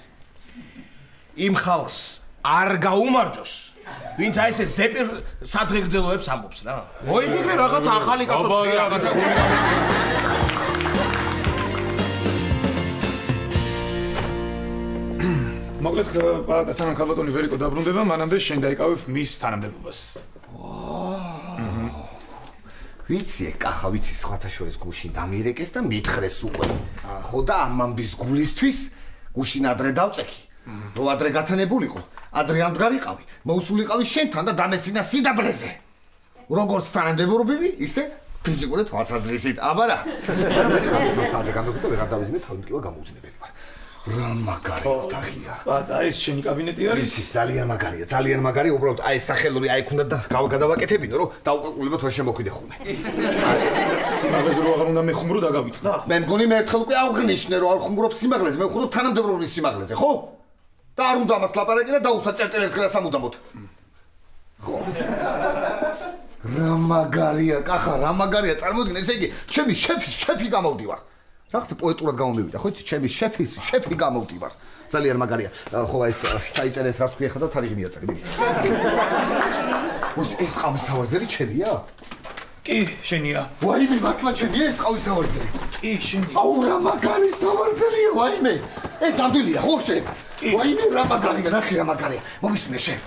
Speaker 1: იმ ხალხს არ გაუმარჯოს. ვინც აი ესე ზეპირ სადღეგრძელოებს ამბობს რა. მოიფიქრე რაღაც ახალი კაცო თქვი რაღაცა.
Speaker 11: მოკლედ სანამ ქალბატონი ვერიკო დაბრუნდება, მანამდე შენ დაიკავებ მის თანამდებობას.
Speaker 3: ვიცი, კახა ვიცი სხვათა შორის გუშინ დამირეკეს და მითხრეს უკვე. ხო და ამ ამბის გულისთვის გუშინ ადრე დავწექი. რო ადრე გათანებულიყო, ადრე ამდგარიყავი, მოусულიყავი შენთან და დამეცინა სიდაბლეზე. როგორც თანამდებობები, ისე ფიზიკური თვალსაზრისით, აბარა. მე ხარ სამსაათზე გამოვიდა და ვეღარ დავიზინე, თავი მკივა გამოუძინებელი ვარ. რა მაგარი ოთახია.
Speaker 11: ბატა, ეს შენი კაბინეტი არის?
Speaker 3: ისი, ძალიან მაგარია, ძალიან მაგარი, უბრალოდ აი სახელური აი ქუნდა და გავაკეთებინო, რომ დაუკაკულებოთ ვერ შემოხვიდე ხოლმე.
Speaker 11: სიმაღლეზე რო აღარ უნდა მეხუმრო და გავიწყდა.
Speaker 3: მე მგონი მე ერთხელ უკვე აღნიშნე, რომ არ ხუმრობ სიმაღლეზე, მე ვხუმრობ თანამდებობის სიმაღლეზე, ხო? და არ უნდა ამას ლაპარაკი და დაუსვა წერტილ ერთხელ სამუდამოდ. ხო. რა მაგარია, კახა, რა მაგარია, წარმოიდგინე, ესე იგი, ჩემი შეფი გამოვდივარ. რაღაცა პოეტურად გამომივიდა, ხო იცი, ჩემი შეფი გამოვდივარ. ძალიან მაგარია. ხო, აი ეს ჩაიწერე ეს რაც ქვია ხა და თარიღი მიაწერი, მიდი. ეს ყავის სავარძელი ჩემია?
Speaker 11: კი, შენია.
Speaker 3: ვაიმე, მართლა ჩემია ეს ყავის სავარძელი?
Speaker 11: კი, შენია.
Speaker 3: აუ, რა მაგარი სავარძელია, ვაიმე. ეს ნამდვილია, ხო შენ? ვაიმე, რა მაგარია, ნახე რა მაგარია. მომისმინე შენ.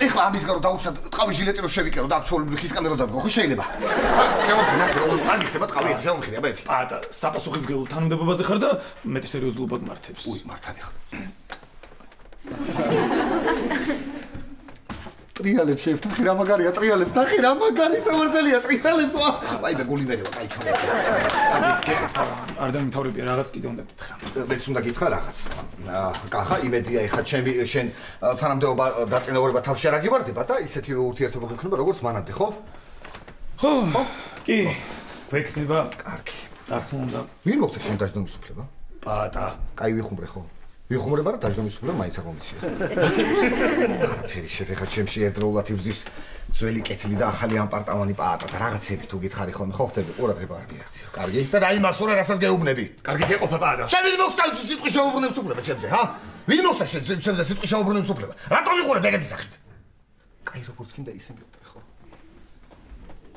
Speaker 3: ეხლა ამის გარო დაუშვათ ტყავის ჟილეტი რომ შევიკერო და აქ ჩაოლები ხისკენ რო დავგო, ხო შეიძლება? შემოხი ნახე, არ მიხდება ტყავი, ახლა შემოხი აბა ერთი.
Speaker 11: და საპასუხისმგებლო თანამდებობაზე ხარ და მეტი სერიოზულობად მართებს.
Speaker 3: უი, მართან ეხლა. ტრიალებს შევთანხი რა მაგარია ტრიალებს ნახე რა მაგარი სამასელია ტრიალებს აი მე გულინაია აი ჩამო
Speaker 11: არ დამთავრებია რაღაც კიდე უნდა გითხრა
Speaker 3: მეც უნდა გითხრა რაღაც კახა იმედია ეხა შენ თანამდებობა დაწინაურება თავში არ აგიბარდება და ისეთი ურთიერთობა გქნება როგორც მანამდე ხო
Speaker 11: ხო კი ვექნება
Speaker 3: კარგი
Speaker 11: რა თქმა უნდა
Speaker 3: ვინ მოხდა შენ დაждომის უფლება
Speaker 11: პატა
Speaker 3: კაი ვიხუმრე ხო ვიხუმრება რა დაждომის უფლება მაინც აღმიცია არაფერი შეფეხა ჩემში ერთდროულად იბზის ძველი კეთილი და ახალი აპარტამანი პაატა და რაღაცები თუ გითხარი ხოლმე ხო ხდები ყურადღება არ მიაქციო კარგი და დაიმასურე რასაც გეუბნები
Speaker 11: კარგი გეყოფა პაატა
Speaker 3: შენ ვინ მოხდა სიტყვი შეუბრუნებს უფლება ჩემზე ჰა ვინ მოხდა შენზე სიტყვი შეუბრუნებს უფლება რატომ ვიყურებ ეგეთი სახით კაი როგორც გინდა ისე მიყურე ხო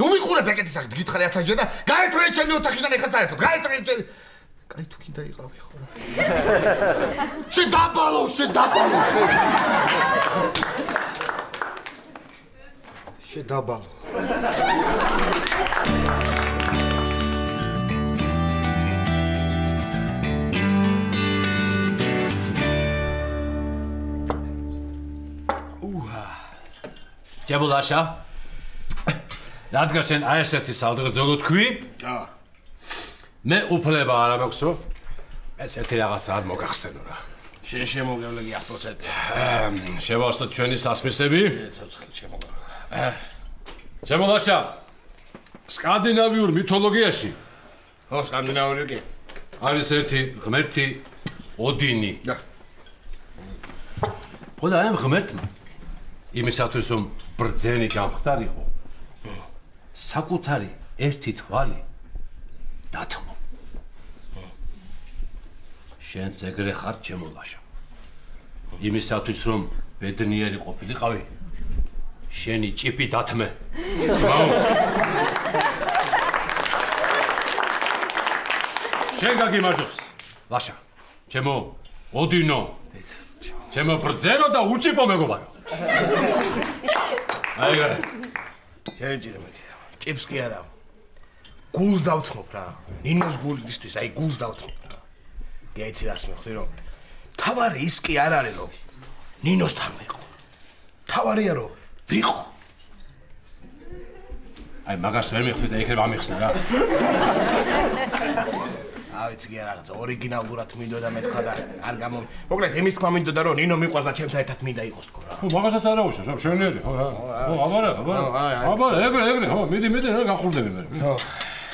Speaker 3: ნუ მიყურებ ეგეთი სახით გითხარი 1000 ჯერ და გაეთრე ჩემი ოთახიდან ეხა საერთოდ გაეთრე ჩემი კაი თუ გინდა იყავი ხო რა შედაბალო შედაბალო
Speaker 8: ჯებულაშა რადგან შენ აი ესეთი სალდღეძოლო თქვი მე უფლება არ მაქვს რომ ეს ერთი რაღაც არ მოგახსენო რა
Speaker 1: შენ შემოგევლები 100%.
Speaker 8: შევასწოთ ჩვენი სასმისები. შემოგაშა სკანდინავიურ მითოლოგიაში.
Speaker 1: ხო, სკანდინავიური კი.
Speaker 8: არის ერთი ღმერთი ოდინი. ხო და ამ ღმერთმა იმისათვის რომ ბრძენი გამხდარიყო საკუთარი ერთი თვალი დათმო. შენც ეგრე ხარ ჩემოლაშა. იმისათვის რომ ბედნიერი ყოფილიყავი შენი ჭიპი დათმე. ძმაო. შენ გაგიმარჯოს. ლაშა. ჩემო ოდინო. ჩემო ბრძენო და უჭიპო მეგობარო. აიგარე.
Speaker 1: შენ ჭირემე. ჭიპს კი არა. გულს დავთმობ რა. ნინოს გულისთვის, აი გულს დავთმობ რა. გეიცი რას მეხდი რომ თავარი ის კი არ არის რომ ნინოსთან ვიყო. თავარია რომ ვიყო.
Speaker 8: აი მაგას ვერ მეხდი და იქნებ ამიხსნა რა.
Speaker 1: ავიც კი რაღაც ორიგინალურად მინდოდა მეთქვა და არ გამო. მოკლედ იმის თქმა მინდოდა რომ ნინო მიყვარს და ჩემთან ერთად მინდა იყოს თქო რა.
Speaker 8: ხო მაგასაც არა უშავს, შენიერი ხო რა. ხო აბარა. ეგრე ხო მიდი რა გახურდები მე. ხო.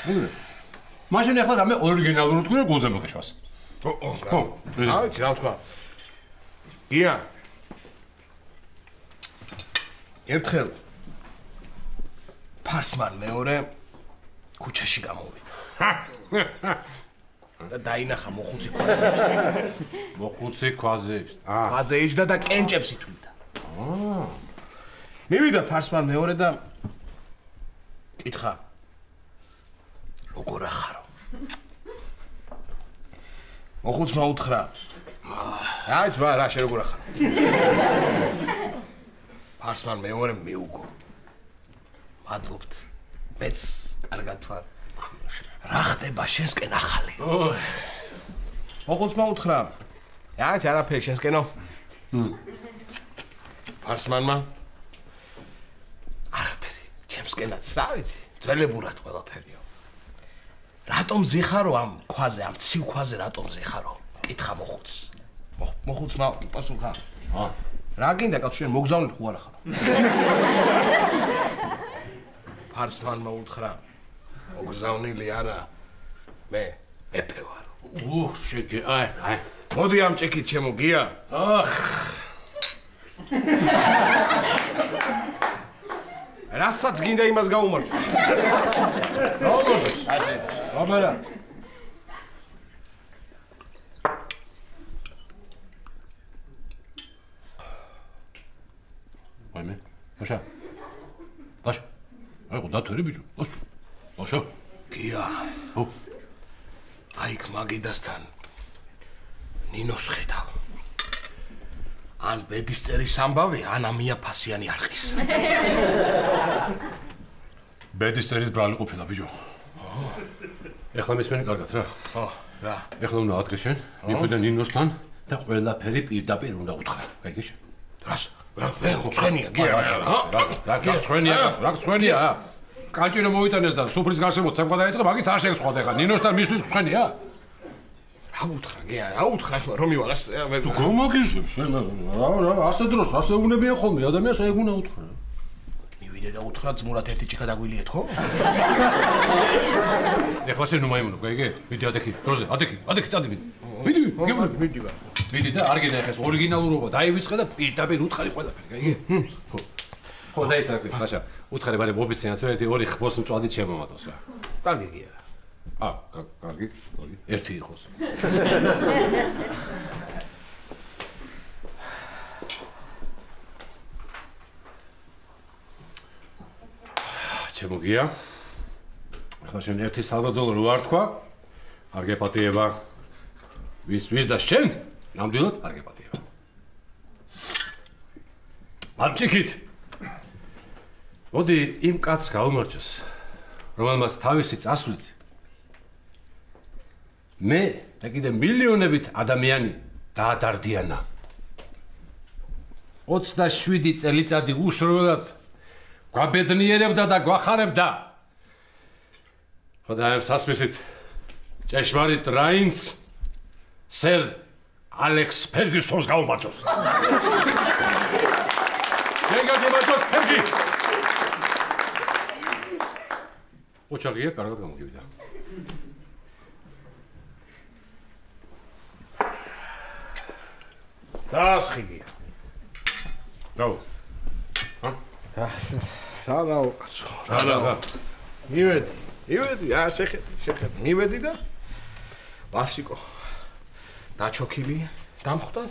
Speaker 8: ეგრე. მაშინ ახლა რამე ორიგინალურად თქვი რა გულზე მოგეშვას.
Speaker 1: ხო. ავიც რა ვთქვა. გია. ერთხელ ფარსმან მეორე ქუჩაში გამოვიდა. და დაინახა მოხუცი ქვაზე.
Speaker 8: მოხუცი ქვაზე.
Speaker 1: ქვაზე იჯდა და კენჭებს ითვლიდა. მივიდა ფარსმან მეორე და კითხა. როგორ ახარო? მოხუცმა უთხრა. აიც ბა რა შე როგორ ახარო? ფარსმან მეორე მიუგო. მადლობთ. მეც კარგად ვარ. რა ხდება შენსკენ ახალი? მოხუცმა უთხრა. აიც არაფერი შენსკენო. ფარსმანმა არაფერი. ჩემსკენაც რა ვიცი, ძველებურად ყველაფერიო. რატომ ზიხარო ამ ქვაზე, ამ ცივ ქვაზე რატომ ზიხარო? კითხა მოხუცს. მოხუცმა პასუხა. რა გინდა კაცო შენ მოგზავნილ ხო არა ხარ? ფარსმანმა უთხრა. მოგზავნილი არა. მე მეფე ვარ.
Speaker 8: შეკი, აი.
Speaker 1: მოდი ამ ჭიქით ჩემო გია. რასაც გინდა იმას გაუმართო. როგორ? ასე.
Speaker 8: აბარა. აიმე. ლაშა. ლაშა. აი ხო დათვერი ბიჭო. ლაშა. ლაშა.
Speaker 1: გია.
Speaker 8: ო.
Speaker 1: აიქ მაგიდასთან ნინოს ხედავ. ან ბედისწერის ამბავი, ან ამიაფასიანი არყის.
Speaker 8: ბედისწერის ბრალი ყოფილა, ბიჭო. ეხლა მისმენი კარგად რა.
Speaker 1: რა.
Speaker 8: ეხლა უნდა ადგე შენ, მიხვიდე ნინოსთან და ყველაფერი პირდაპირ უნდა უთხრა. გაიგეში?
Speaker 1: რას? მე უცხენია, გია.
Speaker 8: რა ცხენია? კანჭირო მოიტანეს და სუფრის გარშემო ცემვა დაიწყე, მაგის არ შეგსხვათ ეხლა. ნინოსთან მისთვის ცხენია?
Speaker 1: რა უთხრა, გია? რა უთხრა ახლა რომ ივალას?
Speaker 8: თუ გომაგიშებ შენ რა, ასე დროს, ასე უნებიან ხოლმე ადამიანს ეგ უნდა უთხრა.
Speaker 1: მივიდე და უთხრა ძმურად ერთი ჭიქა დაგვილიეთ, ხო?
Speaker 8: ეხლა შენ უმაიმუნო, გაიგე? მიდი ადექი, დროზე, ადექი, წადი მიდი. მიდი. მიდი და არ გინახეს ორიგინალურობა, დაივიწყე და პირდაპირ უთხარი ყველაფერი, გაიგე? ხო, და ის რა, ბაშა, უთხარი ბარე მობიციან, წვეთი ორი ხბოს მწვადი შემომატოს რა.
Speaker 1: კარგი გია.
Speaker 8: კარგი, ერთი იყოს. ჩემოგია. ახლა შენ ერთი სადაძოლო რო არ თქვა, არ გეპატიება. ვის და შენ? ნამდვილად არ გეპატიება. ამჩიქით. მოდი იმ კაცს გაუმარჯოს, რომელმაც თავისი წარსვლით მე და კიდე მილიონობით ადამიანი დაადარდიანა. 27 წელიწადი უშროლად გვაბედნიერებდა და გვახარებდა. ხოდა ამ სასმისით ჭეშმარიტ რაინს სერ ალექს ფერგიუსონს გაუმარჯოს. გეგაგებაჭოს ფერგი. ოჩაღია კარგად გამოგივიდა.
Speaker 1: დაასხიგია.
Speaker 8: რაო?
Speaker 1: რა. მივედი, შეხედე. მივედი და ვასიკო დაჩოქილი დამხვდა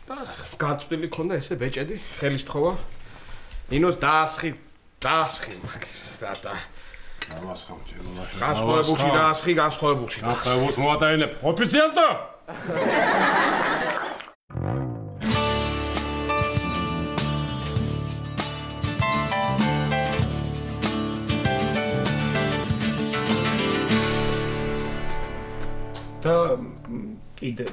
Speaker 1: და გაწვდილი ქონდა ესე ბეჭედი, ხელის თხოვა. ნინოს დაასხი მაგის და
Speaker 8: ამასხამ ჩემო.
Speaker 1: განსხვავებულში დაასხი, განსხვავებულში.
Speaker 8: განსხვავებულს მოატაინებ. ოფიციალტო!
Speaker 11: და კიდე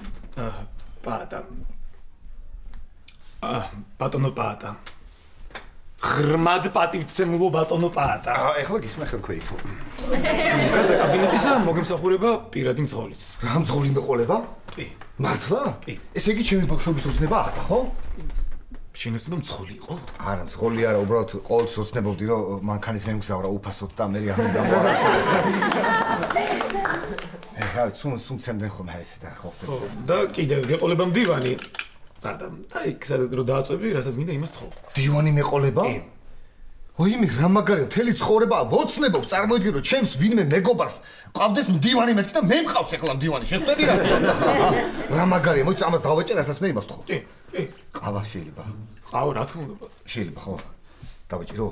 Speaker 11: ბატონო პაატა. ღრმად პატივცემულო ბატონო პაატა.
Speaker 3: ეხლა გისმენ ხელქვეითო.
Speaker 11: გარდა კაბინეტისა მოგემსახურება პირადი მძღოლიც.
Speaker 3: რა მძღოლი მეყოლება?
Speaker 11: კი.
Speaker 3: მართლა? კი. ესე იგი ჩემი ბავშვობის ოცნება ახლა ხო?
Speaker 11: შენოსება მძღოლი იყო?
Speaker 3: არა, მძღოლი არა, უბრალოდ ყოველთვის ოცნებობდი, რომ მანქანით მემგზავრა უფასოდ და მე ამის გამო არ აღსაძე. ეხლა სულ ცემდნენ ხომ ეს და ხო ხდება.
Speaker 11: და კიდე გეყოლება მდივანი. და იქ სადაც რო დააწვევი, რასაც გინდა იმას თხოვ.
Speaker 3: დივანი მეყოლება? ой, მე რა მაგარია, მთელი ცხოვრება ვოცნებობ, წარმოიდგინე რომ ჩემს ვინმე მეგობარს ყავდეს მდივანი მეთქი და მე მყავს ეხლა მდივანი. შეხვდები რა ხდება? რა მაგარია, მოიცა ამას დავაჭერ, რასაც მე იმას თხოვ.
Speaker 11: კი.
Speaker 3: ყავა შეიძლება.
Speaker 11: ყავა რა თქმა უნდა.
Speaker 3: შეიძლება ხო? დავაჭირო?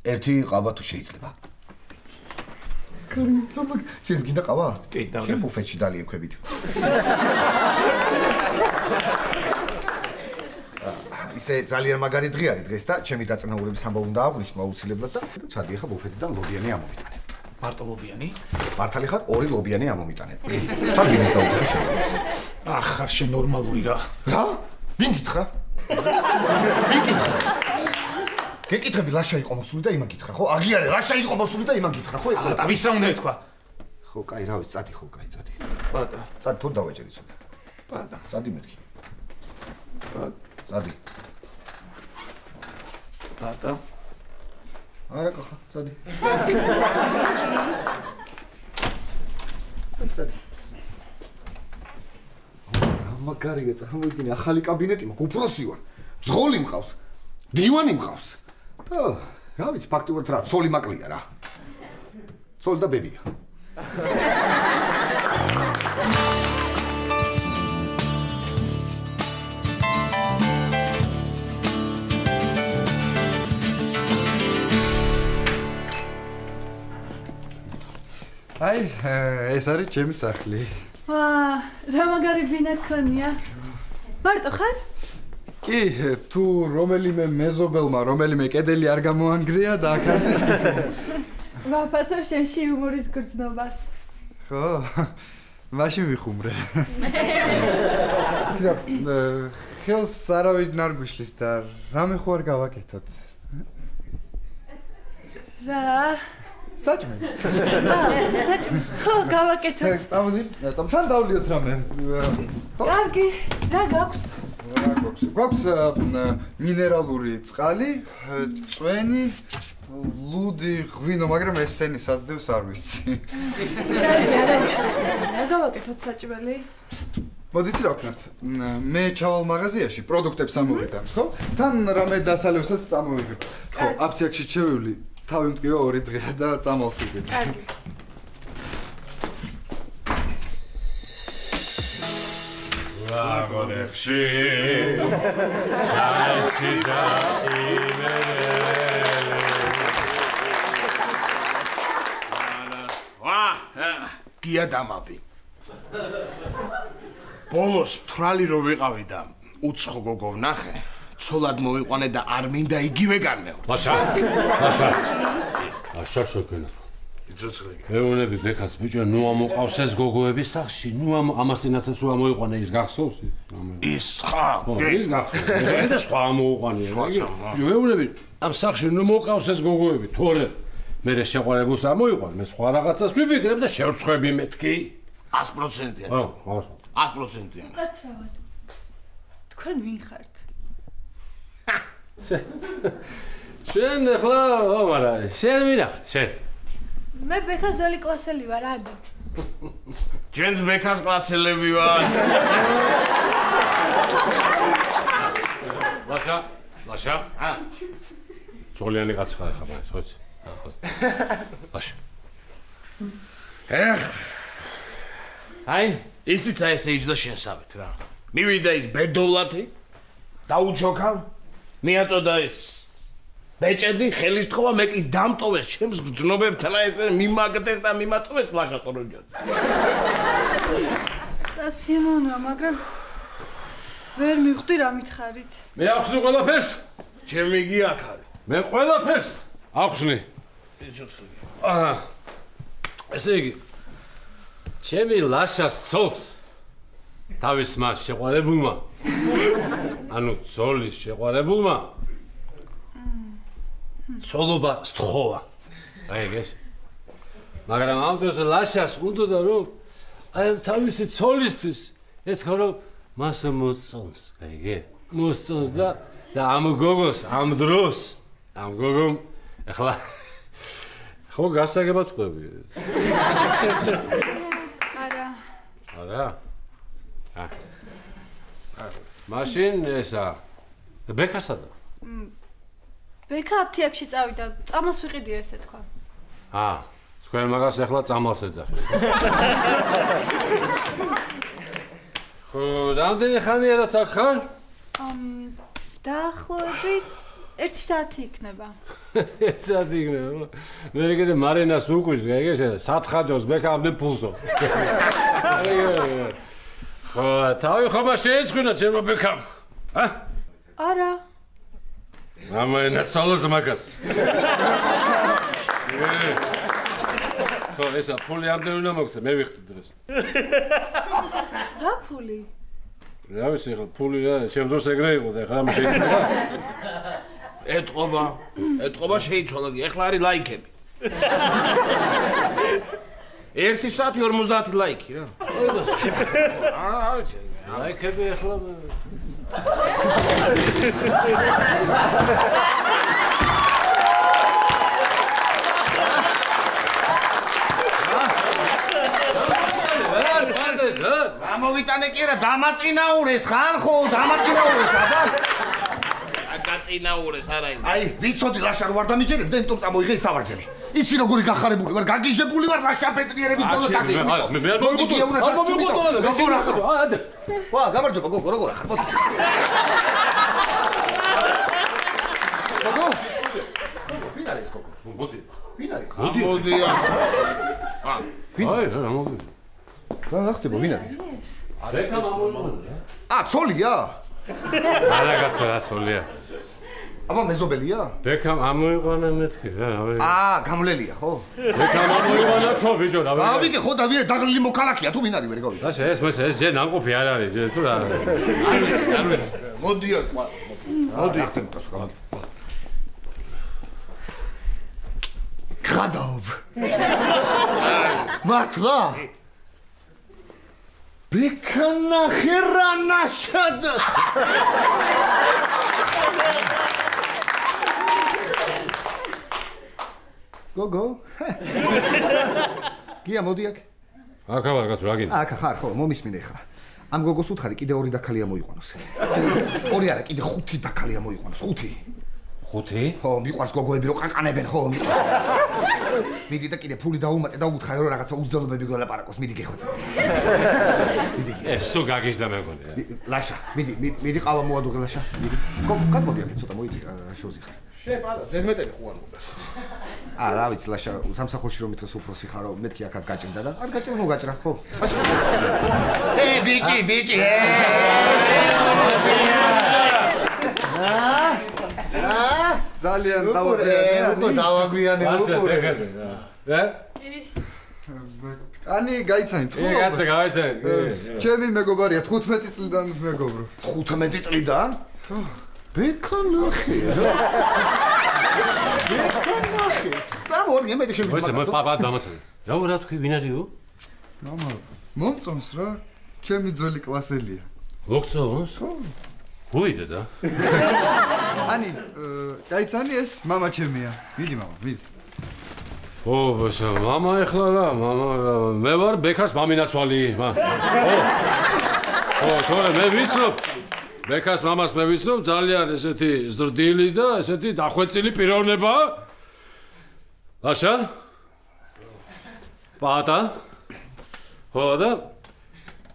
Speaker 3: ერთი ყავა თუ შეიძლება? შენს გინდა ყავა?
Speaker 11: კი, დავაჭირო.
Speaker 3: შენ ბუფეტში დალიექვებით. ისე ძალიან მაგარი დღე არის დღეს და ჩემი დაწნაურების ამბავ უნდა აღვნიშნო აუცილებლად და ჩადი ახლა ბუფეტიდან ლობიანი ამომიტანე.
Speaker 11: მარტო ლობიანი?
Speaker 3: მართალი ხარ, 2 ლობიანი ამომიტანე. თან მინის დაუძახე შეიძლება.
Speaker 11: არ ხარ შენ ნორმალური რა.
Speaker 3: რა? ვინ გითხრა? ვინ გითხრა? გეკითხები ლაშა იყო მოსული და იმან გითხრა, ხო? აღიარე, ლაშა იყო მოსული და იმან გითხრა, ხო?
Speaker 11: და ვის რა უნდა ეთქვა?
Speaker 3: ხო, კაი, რა ვიცი, წადი ხო, კაი, წადი.
Speaker 11: პატა.
Speaker 3: წადი თორ დავაჭერი ცოტა.
Speaker 11: პატა.
Speaker 3: წადი მეთქი.
Speaker 11: პატა.
Speaker 3: წადი.
Speaker 11: პატა.
Speaker 3: არა, კახა, წადი. წადი. მაგარია, წარმოიდგინე, ახალი კაბინეტი მაქვს, უფროსი ვარ. მძღოლი მყავს. დივანი მყავს. და რა ვიცი, ფაქტობრივად რა, ცოლი მაკლია რა. ცოლი და ბებია.
Speaker 7: აი, ეს არის ჩემი სახლი.
Speaker 12: ვა, რა მაგარი ბინა გქონია. მარტო ხარ?
Speaker 7: კი, თუ რომელიმე მეზობელმა რომელიმე კედელი არ გამოანგრია და აქ არის კიბო.
Speaker 12: ვაფასებ შენში იუმორის გრძნობას.
Speaker 7: ხო, მაშინ ვიხუმრე. ხელს არავინ არ გვიშლის და რამე ხო არ გავაკეთოთ.
Speaker 12: რა?
Speaker 7: საჭმე.
Speaker 12: საჭმე. ხო, გავაკეთოთ.
Speaker 7: წამოდი, თან დავლიოთ რამე.
Speaker 12: კარგი, რა გაქვს?
Speaker 7: გვაქვს მინერალური წყალი, წვენი, ლუდი, ღვინო, მაგრამ ესენი სადდევს არ ვიცი.
Speaker 12: კარგი, არა უშუალოდ. რა გავაკეთოთ საჭმელი?
Speaker 7: მოდით რა ვქნათ. მე ჩავალ მაღაზიაში, პროდუქტებს ამოვიტან, ხო? თან რამე დასალევსაც წამოვიგებ. ხო, აფთიაქში შევივლი, თავი მტკივა 2 დღეა და წამალს ვიგებ.
Speaker 12: კარგი.
Speaker 8: Vagonexi, çaysiza imerele.
Speaker 1: ვა, გია დამაბი. ბოლოს თრალი რო ვიყავი და უცხო გოგო ვნახე, ცოლად მოვიყვანე და არ მინდა იგივე განმეო.
Speaker 8: Maşa. Maşa შეგენა. ეუნები ბექას ბიჭო ნუ ამოყავს ეს გოგოების სახში ნუ ამასინაცაც რა მოიყვანა ის გახსოვს
Speaker 1: ის ხა
Speaker 8: ის გახსოვს და სხვა ამოუყვანია ეუნები ამ სახში ნუ მოყავს ეს გოგოები თორე მე შეყვარებულს ამოიყვან მე სხვა რაღაცას ვიფიქრებ და შევწხვები მეთქი
Speaker 1: 100%-იანი 100%-იანი
Speaker 12: კაცრავად თქვენ ვინ ხართ
Speaker 8: შენ ახლა მარა შენ ვინა შენ
Speaker 12: მე ბექა ზოლი კლასელი ვარ, ადო.
Speaker 1: ჩვენც ბექას კლასელები ვარ.
Speaker 8: ლაშა. ძოლიანი კაცი ხარ ხა მაგას, ხოც. ლაშა.
Speaker 1: აი, ისიც აი ესე იჯდა შენსავით რა. მივიდა ის ბედოვლათი, დაუჩოქა, მიაწოდა ეს ბეჭედი ხელის თხოვა მე კი დამტოვეს ჩემს გრძნობებთან აი ეს მიმაგდეს და მიმატოვეს ლაშა ყოროჯად.
Speaker 12: სასიმონო, მაგრამ ვერ მივხვდი რა მითხარით.
Speaker 8: მე ახსნი ყველაფერს?
Speaker 1: ჩემი გი აქ არის.
Speaker 8: მე ყველაფერს ახსნი. ესე იგი ჩემი ლაშას ცოლს თავის მას შეყვარებულმა ანუ ცოლის შეყვარებულმა ცოლობა სთხოვა. აი ეგეც. მაგრამ ამ დროს ლაშას უნდა რომ აი თავისი ცოლისთვის ეთქვა რომ მას მოწონს. აი ეგე. მოსწონს და ამ გოგოს ამ დროს ამ გოგომ ახლა ხო გასაგებად ყვები. არა. მაშინ ესა ბექასადა.
Speaker 12: ბექა აფთიაქში წავიდა, წამალს ვიყიდია ესე თქვა.
Speaker 8: თქვენ მაგას ახლა წამალს ეძახით. ხო, რამდენი ხანია რაც აქ ხარ?
Speaker 12: დაახლოებით 1 საათი იქნება.
Speaker 8: 1 საათი იქნება. მე კიდე მარინას უკვიშ, ეგეც სათხაჯოს ბექამდე ფულსო. ხო, თავი ხომ შეეცხვინა ჩემო ბექამ?
Speaker 12: არა.
Speaker 8: Mama, ცოლოს მაგას. ხო, ესა ფული ამდენ უნდა მოგცე, მე ვიხდი დღეს.
Speaker 12: რა ფული?
Speaker 8: რა ვიცი, ხო, ფული რა, შემ დროს ეგრე იყო და ახლა რა შეიცვალა?
Speaker 1: ეთყობა შეიცვალა, ახლა არის ლაიქები. 1 საათი 50 ლაიქი რა.
Speaker 8: ვიცი, ლაიქები ახლა
Speaker 1: გამოვიტანე კი რა, დამაწინაურეს ხარ ხო, დამაწინაურეს აბა. გაწინაურეს არა ის.
Speaker 3: აი, ვიცოდი ლაშა რო არ დამიჯერებდა, იმიტომ წამოიღე ის სავარძელი. იცი როგორი გახარებული ვარ, გაგიჟებული ვარ ლაშა პეტრიერების დოლოტაკი.
Speaker 8: მე ვერ მოგიტოვა.
Speaker 3: როგორ ახლა? ვა, გამარჯობა გოგო, როგორ ახლა? მოდი. გოგო? ვინ არის გოგო?
Speaker 8: მოდი.
Speaker 3: ვინ არის?
Speaker 1: მოდი.
Speaker 8: აი, რა მოდი.
Speaker 3: რა ხდება, ვინ არის?
Speaker 8: არეკა მამოიყვანა.
Speaker 3: ცოლია?
Speaker 8: არა კაცო, რა ცოლია.
Speaker 3: აბა მეზობელია?
Speaker 8: ბექამ ამოიყვანა მეთქი რა.
Speaker 3: გამლელია ხო?
Speaker 8: ბექამ ამოიყვანა ხო ბიჭო, რა.
Speaker 3: გავიგე ხო დავიე დაღლილი მოქალაქია თუ ვინ არის ვერ გავიგე.
Speaker 8: რა ეს ჯერ ნამყოფი არ არის, თუ რა. არ ვიცი.
Speaker 3: მოდიო. მოდი ხტემკას გავიგე. გადაობ. მართლა? ბექანა ხერანაშადა. გოგო. გია მოდი აქ.
Speaker 8: აქ ვარ გათო რა გინდა?
Speaker 3: აქ ხარ ხო, მომისმინე ხა. ამ გოგოს უთხარი კიდე 2 დაქალი ამოიყვანოს. 2 არა, კიდე 5 დაქალი ამოიყვანოს, 5.
Speaker 8: 5?
Speaker 3: ხო, მიყვარს გოგოები რო ყანყანებენ, ხო, მიყვარს. მიდი და კიდე ფული დაუმატე და უთხარი რომ რაღაცა უზდელობები გველაპარაკოს, მიდი გეხვეწე. მიდი.
Speaker 8: ესო გაგიჟდა მე მგონია.
Speaker 3: ლაშა, მიდი ყავა მოადუღე ლაშა, მიდი. გადმოდი აქ ცოტა მოიწი შოზე ხარ.
Speaker 1: შეპარა, ზედმეტელი ხო არ უნდა.
Speaker 3: რა ვიცი ლაშა, სამსახურში რომ მითხეს უფროსი ხარო, მეთქი აქაც გაჭირდა და არ გაჭირ მოგაჭრა, ხო? ბიჭი. ძალიან დავაგვიანე
Speaker 8: უყურე.
Speaker 7: ანი გაიცანით ხო?
Speaker 8: კაცო გავიცანით.
Speaker 7: ჩემი მეგობარია 15 წლიდან მეგობრობთ.
Speaker 3: 15 წლიდან? ბექანახი. წამოდი მე შეგვიძლია.
Speaker 8: მოიცა პაპა დამაცალე. რა თქვი ვინ არისო?
Speaker 7: მამა მომწონს რა. ჩემი ძველი კლასელია.
Speaker 8: მოგწონს? ვიდე და?
Speaker 7: ანი, გაიცანი ეს მამა ჩემია. მიდი მამა, მიდი.
Speaker 8: ო, ბაშა, მამა ეხლა რა, მამა მე ვარ ბექას მამინაცვალი. ო, თორე მე ვიცნობ. ბექას მამას მე ვიცნობ, ძალიან ესეთი ზრდილი და ესეთი დახვეწილი პიროვნება. ლაშა? პატა? ხო და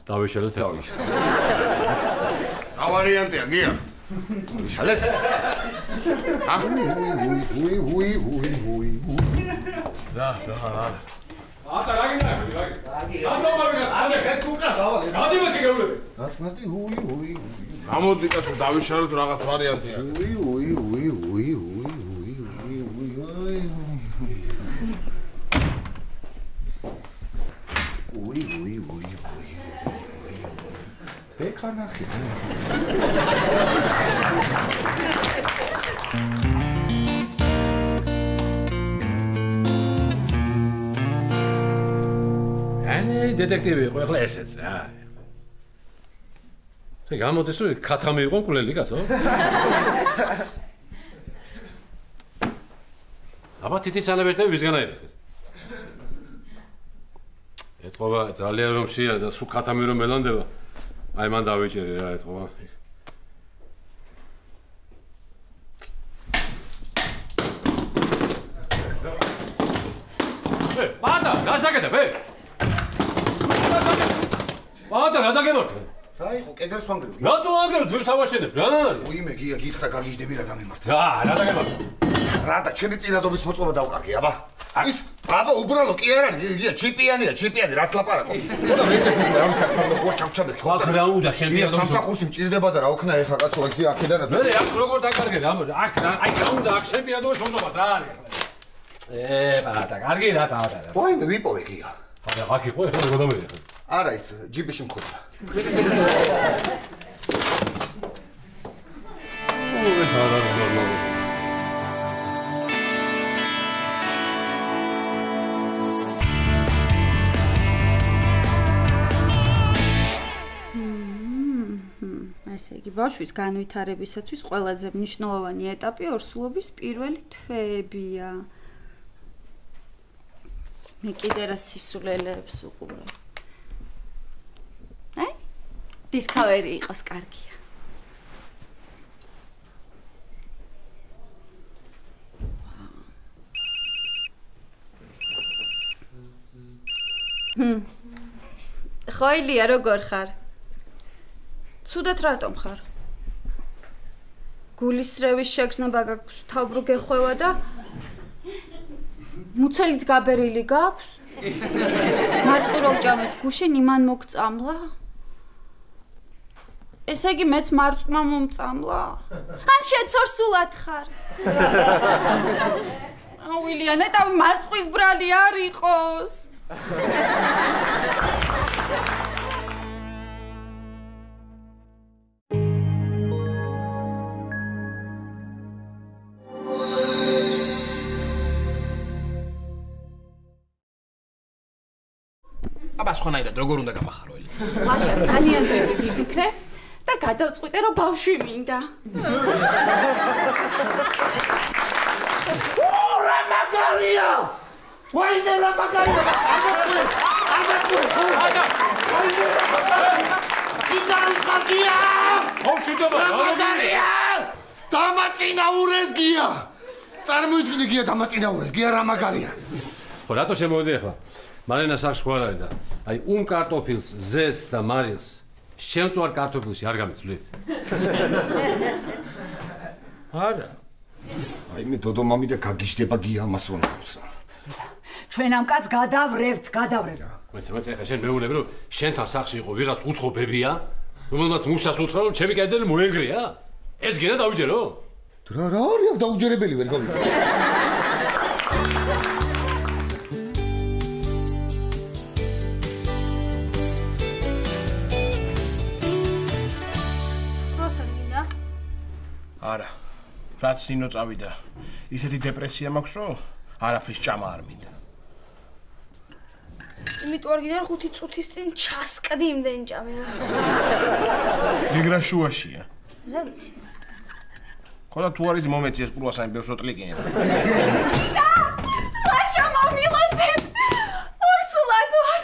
Speaker 8: დავიშალეთ ახლა.
Speaker 3: ავარიანტია, გია. შალეთ.
Speaker 1: რა.
Speaker 8: ატა რა გინდა?
Speaker 1: გამოდი კაცო დავიშალოთ რაღაც ვარიანტია.
Speaker 3: ბექანახი.
Speaker 8: დეტექტივი იყო ახლა ესეც რა. შე გამოდის რომ ქათამი იყო მკვლელი კაცო? აბა თითის ანაბეჭდები ვისგან აიღეს? ეთყობა ძალიან რომ შეა და სულ ქათამი რომ მელანდება. აი მან დავიჭერი რა ეთყობა. პატა, გასაკეთებ, პატა, რა დაგემართ?
Speaker 3: რა იყო, კედელს ვანგრევ.
Speaker 8: რატო ანგრევ ძვირს ავაშენებ? რა არის?
Speaker 3: უიმე გია გითხრა გაგიჟდები რა დამემართ.
Speaker 8: რა დაგემართ?
Speaker 3: რა და ჩემი პირადობის მოწმობა დავკარგე, აბა. ის აბა უბრალო კი არ არის, გია ჩიპიანი, რას ლაპარაკო? თუნდა მეცეკი რა მსახსამდე ხო ჩავჩამეთ.
Speaker 8: ახ რა უნდა შენ პირადობის
Speaker 3: სამსახურში მჭირდება და რა ოქნა ეხა კაცო აქ აქედანაც.
Speaker 8: მე აქ როგორ დაკარგე რა? აქ აი რა უნდა აქ შენ პირადობის მოწმობას რა არის? პატა, კარგი რა პატა.
Speaker 3: ვაიმე ვიპოვე გია.
Speaker 8: არა, აქ იყო ეხლა როგორ დამერე?
Speaker 3: არა ის ჯიბიში მქონდა.
Speaker 8: ეს არ არის ნორმალური.
Speaker 2: ესე იგი, ბავშვის განვითარებისათვის ყველაზე მნიშვნელოვანი ეტაპი ორსულობის პირველი თვეებია. მე კიდე რა სისულელეებს უყურებ. აი? დისკავერი იყოს კარგია. ხო ილია, როგორ ხარ? ცუდად რატომ ხარ? გულისრევის შეგრძნება გაქვს, თავბრუ გეხვევა და მუცელიც გაბერილი გაქვს? მარტო რომ ჭამეთ გუშინ იმან მოგწამლა? ესე იგი მეც მარწმა მომწამლა? ან შეცორსულად ხარ? აუილია, ნეტა მარწყვის ბრალი არ იყოს.
Speaker 1: აბა სხვანაირად როგორ უნდა გამახარო ელი?
Speaker 2: ლაშა ძალიან ბევრი ვიფიქრე და გადავწყვიტე რომ ბავშვი მინდა.
Speaker 3: რა მაგარია! ვაიმე რა მაგარია! მაგარია! დამაწინაურეს გია! წარმოიდგინე გია დამაწინაურეს, გია რა მაგარია!
Speaker 8: ხო, რატო შემოვიდი ახლა? მარინა სახში ხო არ არის და აი კარტოფილს, ზეთს და მარილს შემწვარ კარტოფილში არ გამიცვლით?
Speaker 1: არა.
Speaker 3: აი მე დოდო მამი და გაგიჟდება გია ამას რომ ნახავს რა.
Speaker 5: ჩვენ ამ კაცს გადავრევთ.
Speaker 8: მეც ახლა შენ მეუბნები რომ შენთან სახში იყო ვიღაც უცხო ბებია, რომელმაც მუშას უთხრა რომ ჩემი კედელი მოენგრია? ეს გედა დავიჯერო?
Speaker 3: რა არის აქ დაუჯერებელი ვერ გავიგე.
Speaker 1: არა. რაც ნინო წავიდა. ისეთი დეპრესია მაქვს, რომ არაფრის ჭამა არ მინდა.
Speaker 6: იმიტომ არ გინდა 5 წუთის წინ ჩასკდი იმდენი ჭამია.
Speaker 1: მიგრა შუაშია.
Speaker 6: რა ვიცი.
Speaker 1: ხოდა თუ არის მომეცი ეს პლუს აი ბევრს ვოტლიკინე.
Speaker 2: ლაშა მომილოცეთ. ორსულად ვარ.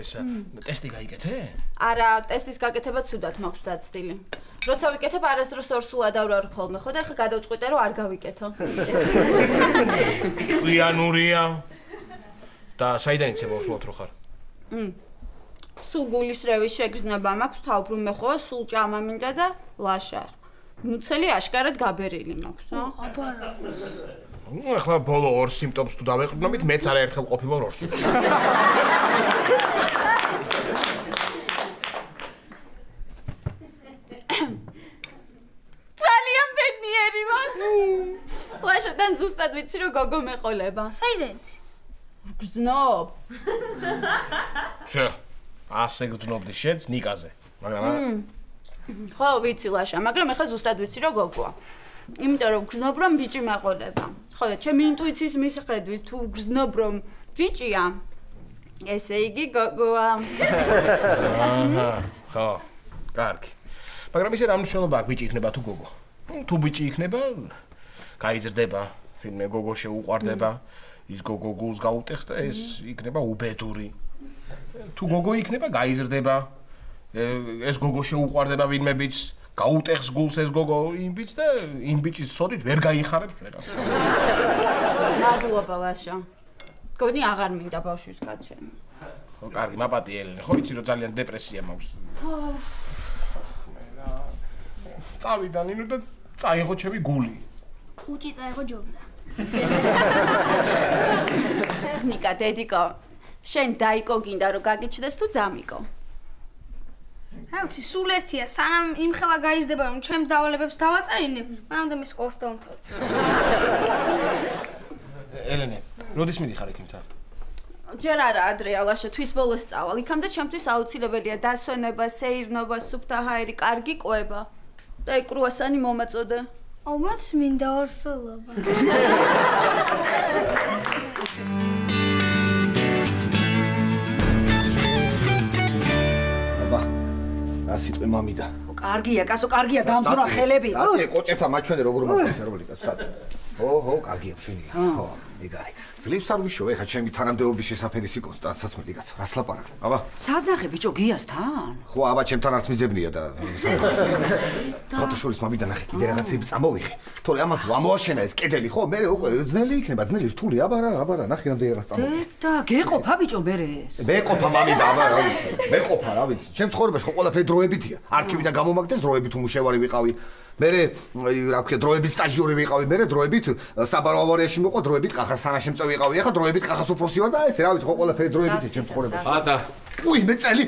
Speaker 2: ესა ტესტი გაიკეთე? არა, ტესტის გაკეთება ცუდად მაქვს დაცდილი. როცა ვიკეთებ არასდროს ორსულად ავარ ხოლმე, ხო და ახლა გადავწყვიტე რომ არ გავიკეთო.
Speaker 1: ჭკვიანურია. და საიდან იცებ ორსულად რო ხარ?
Speaker 2: სულ გულის რევის შეგრძნება მაქვს, თავბრუნ მეხოვა, სულ ჭამა მინდა და ლაშა. მუცელი აშკარად გაბერილი მაქვს, რა?
Speaker 6: აბარა.
Speaker 1: ნუ ახლა ბოლო ორ სიმპტომს თუ დავეყრდნობით, მეც არაერთხელ ყოფილვარ ორს.
Speaker 2: ძალიან ბედნიერი ვარ. ლაშოდან ზუსტად ვიცი რომ გოგო მეყოლება.
Speaker 6: საიდან იცი?
Speaker 2: გრძნობ.
Speaker 1: შე, ასე გრძნობდი შენც ნიკაზე. მაგრამ
Speaker 2: ხო, ვიცი ლაშა, მაგრამ ეხლა ზუსტად ვიცი რომ გოგოა. იმიტომ რომ გრძნობ რომ ბიჭი მეყოლება. ხო და ჩემი ინტუიციის მისხედვით თუ გრძნობ რომ ბიჭია, ესე იგი გოგოა.
Speaker 1: აჰა, ხო, კარგი. მაგრამ ისე რა მნიშვნელობა აქვს ბიჭი იქნება თუ გოგო? თუ ბიჭი იქნება, გაიზრდება, ვინმე გოგო შეუყვარდება, ის გოგო გულს გაუტეხს და ეს იქნება უბედური. თუ გოგო იქნება, გაიზრდება, ეს გოგო შეუყვარდება ვინმე ბიჭს, გაუტეხს გულს ეს გოგო იმ ბიჭს და იმ ბიჭის სოდით ვერ გაიხარებს ვერას.
Speaker 2: მადლობა ლაშა. გონი აღარ მინდა ბავშვის გაჩენა.
Speaker 1: ხო, კარგი, მაპატი ელენე, ხო იცი რომ ძალიან დეპრესია მაქვს. წავიდა ნინო და წაიღო ჩემი გული.
Speaker 6: უჭი წაიღო ჯობდა.
Speaker 2: ნიკა, დედიკო, შენ დაიკო გინდა რომ გაგიჩნდეს თუ ძამიკო?
Speaker 6: რა ვიცი, სულ ერთია, სანამ იმხელა გაიზრდება რომ ჩემ დავალებებს დავაწერინებ, მანამდე მე სკოლას დავამთავრებ.
Speaker 1: ელენე, როდის მიდიხარ იქ იმთან?
Speaker 2: ჯერ არა ადრეა ლაშა თვის ბოლოს წავალ. იქამდე ჩემთვის აუცილებელია დასვენება, სეირნობა, სუფთა ჰაერი, კარგი კვება. და აი კრუასანი მომაწოდე.
Speaker 6: აუ მას მინდა ორსულობა.
Speaker 3: აბა, ასიტყვი მამიდა.
Speaker 5: კარგია, კაცო, კარგია, დამძვრა ხელები.
Speaker 3: აცი, კოჭებთან მაჩვენე როგორ მოხდა რობლი კაცო. ო, კარგია, მშვენია. ხო, მეგარი. ძლივს არ ვიშოვე, ხა ჩემი თანამდებობის შესაფერი სიკონსტანცაც მეტი კაცო. რას ლაპარაკობ? აბა.
Speaker 5: სად ნახე ბიჭო გიასთან?
Speaker 3: ხო, აბა, ჩემთან არც მიზებნია და ფოტოშორის მამიდა ნახე კიდე რაღაცები წამოვიღე. თორე ამათ ამოაშენა ეს კედელი, ხო? მე უკვე ძნელი იქნება, ძნელი რთული, აბა რა, ნახე რამდენი რაღაც წამოვიღე.
Speaker 5: და გეყოფა ბიჭო მე ეს.
Speaker 3: მეყოფა მამიდა, აბა, რა ვიცი. მეყოფა, რა ვიცი. ჩემ ცხოვრებაში ხო ყველაფერი დროებითია. არქივიდან გამომაგდეს დროებით უმუშევარი ვიყავი. მე რა ვქია დროებით სტაჟიორი ვიყავი, მე დროებით საბარო ავარიაში მოყვა, დროებით კახას სანაშემწე ვიყავი, ახლა დროებით კახას უფროსი ვარ და ესე რა ვიცი, ხო ყველაფერი დროებითია ჩემ ცხოვრებაში.
Speaker 8: ატა.
Speaker 3: უი, მე წელი.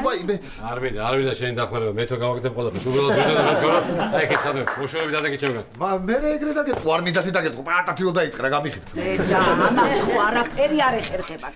Speaker 3: ვაიმე.
Speaker 8: არ მინდა შენი დახმარება, მე თო გავაკეთებ ყველაფერს. უბრალოდ ვიდეო დაგასკორო. აი ეს სადმე, მოშორები დადაგე ჩემგან.
Speaker 3: მე ეგრე დაგეწყო, არ მინდათი დაგეწყო, პატათი რო დაიწყრა, გამიხით.
Speaker 5: და ამას ხო არაფერი არ ეხერხება.